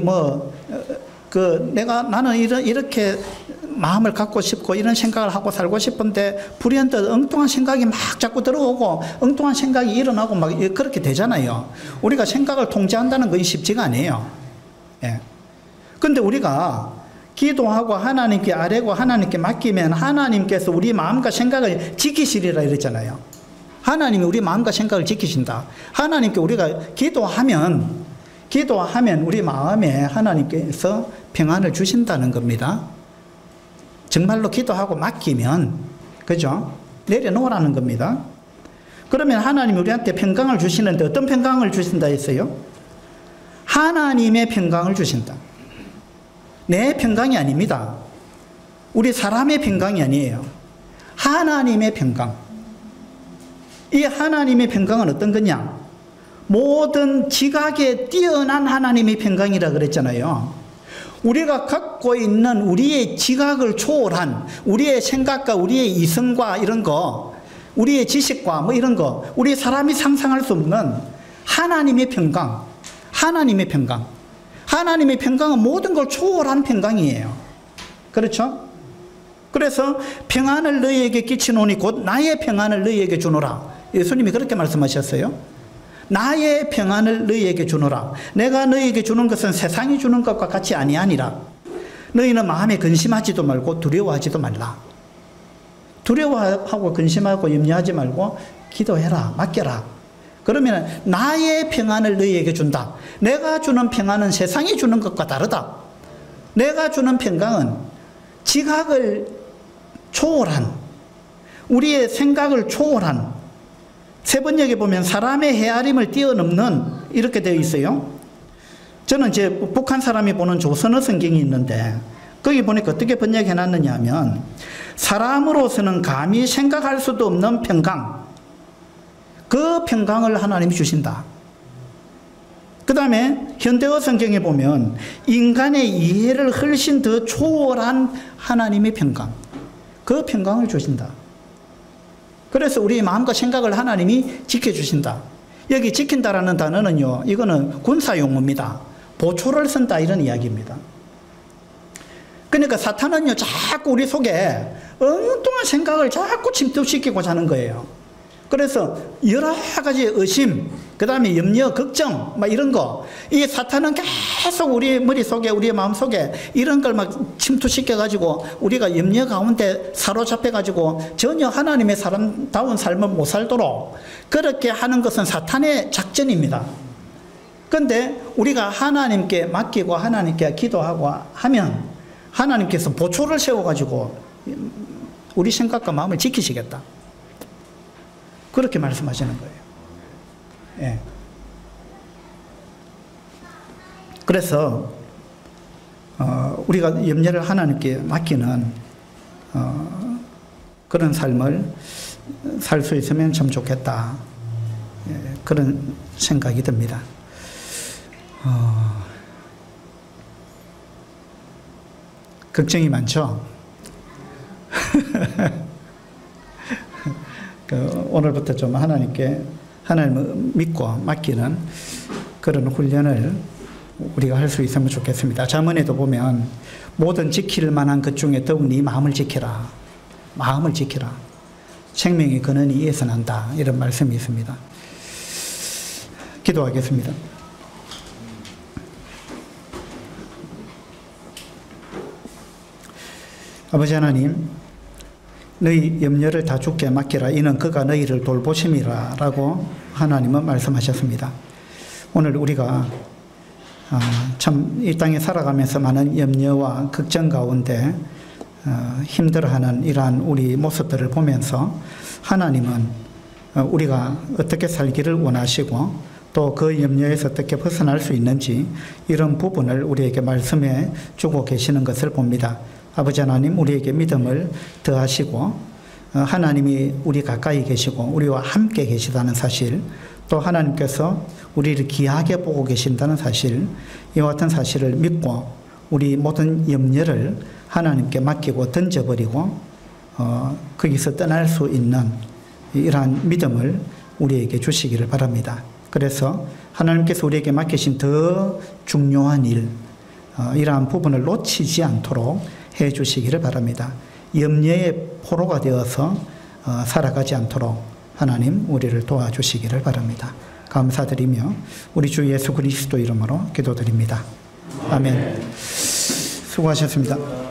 나는 이렇게 마음을 갖고 싶고 이런 생각을 하고 살고 싶은데 불현듯 엉뚱한 생각이 막 자꾸 들어오고 엉뚱한 생각이 일어나고 막 그렇게 되잖아요. 우리가 생각을 통제한다는 것이 쉽지가 않아요. 예. 근데 우리가 기도하고 하나님께 아뢰고 하나님께 맡기면 하나님께서 우리 마음과 생각을 지키시리라 이랬잖아요. 하나님이 우리 마음과 생각을 지키신다. 하나님께 우리가 기도하면 우리 마음에 하나님께서 평안을 주신다는 겁니다. 정말로 기도하고 맡기면, 그죠? 내려놓으라는 겁니다. 그러면 하나님이 우리한테 평강을 주시는데 어떤 평강을 주신다 했어요? 하나님의 평강을 주신다. 내 평강이 아닙니다. 우리 사람의 평강이 아니에요. 하나님의 평강. 이 하나님의 평강은 어떤 거냐? 모든 지각에 뛰어난 하나님의 평강이라 그랬잖아요. 우리가 갖고 있는 우리의 지각을 초월한, 우리의 생각과 우리의 이성과 이런 거, 우리의 지식과 뭐 이런 거, 우리 사람이 상상할 수 없는 하나님의 평강, 하나님의 평강. 하나님의 평강은 모든 걸 초월한 평강이에요. 그렇죠? 그래서 평안을 너희에게 끼치노니 곧 나의 평안을 너희에게 주노라. 예수님이 그렇게 말씀하셨어요. 나의 평안을 너희에게 주노라. 내가 너희에게 주는 것은 세상이 주는 것과 같이 아니하니라. 너희는 마음에 근심하지도 말고 두려워하지도 말라. 두려워하고 근심하고 염려하지 말고 기도해라, 맡겨라. 그러면 나의 평안을 너희에게 준다. 내가 주는 평안은 세상이 주는 것과 다르다. 내가 주는 평강은 지각을 초월한, 우리의 생각을 초월한, 세 번역에 보면 사람의 헤아림을 뛰어넘는, 이렇게 되어 있어요. 저는 이제 북한 사람이 보는 조선어 성경이 있는데 거기 보니까 어떻게 번역해 놨느냐 하면 사람으로서는 감히 생각할 수도 없는 평강, 그 평강을 하나님이 주신다. 그 다음에 현대어 성경에 보면 인간의 이해를 훨씬 더 초월한 하나님의 평강, 그 평강을 주신다. 그래서 우리의 마음과 생각을 하나님이 지켜주신다. 여기 지킨다라는 단어는요, 이거는 군사용어입니다. 보초를 쓴다, 이런 이야기입니다. 그러니까 사탄은요, 자꾸 우리 속에 엉뚱한 생각을 자꾸 침투시키고자 하는 거예요. 그래서 여러 가지 의심, 그 다음에 염려, 걱정, 막 이런 거, 이 사탄은 계속 우리 머릿속에, 우리의 마음속에 이런 걸 막 침투시켜가지고 우리가 염려 가운데 사로잡혀가지고 전혀 하나님의 사람다운 삶을 못 살도록 그렇게 하는 것은 사탄의 작전입니다. 그런데 우리가 하나님께 맡기고 하나님께 기도하고 하면 하나님께서 보초를 세워가지고 우리 생각과 마음을 지키시겠다. 그렇게 말씀하시는 거예요. 예. 그래서 우리가 염려를 하나님께 맡기는 그런 삶을 살 수 있으면 참 좋겠다. 예, 그런 생각이 듭니다. 걱정이 많죠? 오늘부터 좀 하나님을 믿고 맡기는 그런 훈련을 우리가 할 수 있으면 좋겠습니다. 잠언에도 보면 모든 지킬 만한 것 중에 더욱 네 마음을 지켜라. 마음을 지켜라. 생명의 근원이 이에서 난다. 이런 말씀이 있습니다. 기도하겠습니다. 아버지 하나님, 너희 염려를 다 주께 맡기라. 이는 그가 너희를 돌보심이라 라고 하나님은 말씀하셨습니다. 오늘 우리가 참 이 땅에 살아가면서 많은 염려와 걱정 가운데 힘들어하는 이러한 우리 모습들을 보면서 하나님은 우리가 어떻게 살기를 원하시고 또 그 염려에서 어떻게 벗어날 수 있는지 이런 부분을 우리에게 말씀해 주고 계시는 것을 봅니다. 아버지 하나님, 우리에게 믿음을 더하시고 하나님이 우리 가까이 계시고 우리와 함께 계시다는 사실, 또 하나님께서 우리를 귀하게 보고 계신다는 사실, 이와 같은 사실을 믿고 우리 모든 염려를 하나님께 맡기고 던져버리고 거기서 떠날 수 있는 이러한 믿음을 우리에게 주시기를 바랍니다. 그래서 하나님께서 우리에게 맡기신 더 중요한 일, 이러한 부분을 놓치지 않도록 해 주시기를 바랍니다. 염려의 포로가 되어서 살아가지 않도록 하나님 우리를 도와주시기를 바랍니다. 감사드리며 우리 주 예수 그리스도 이름으로 기도드립니다. 아멘. 수고하셨습니다.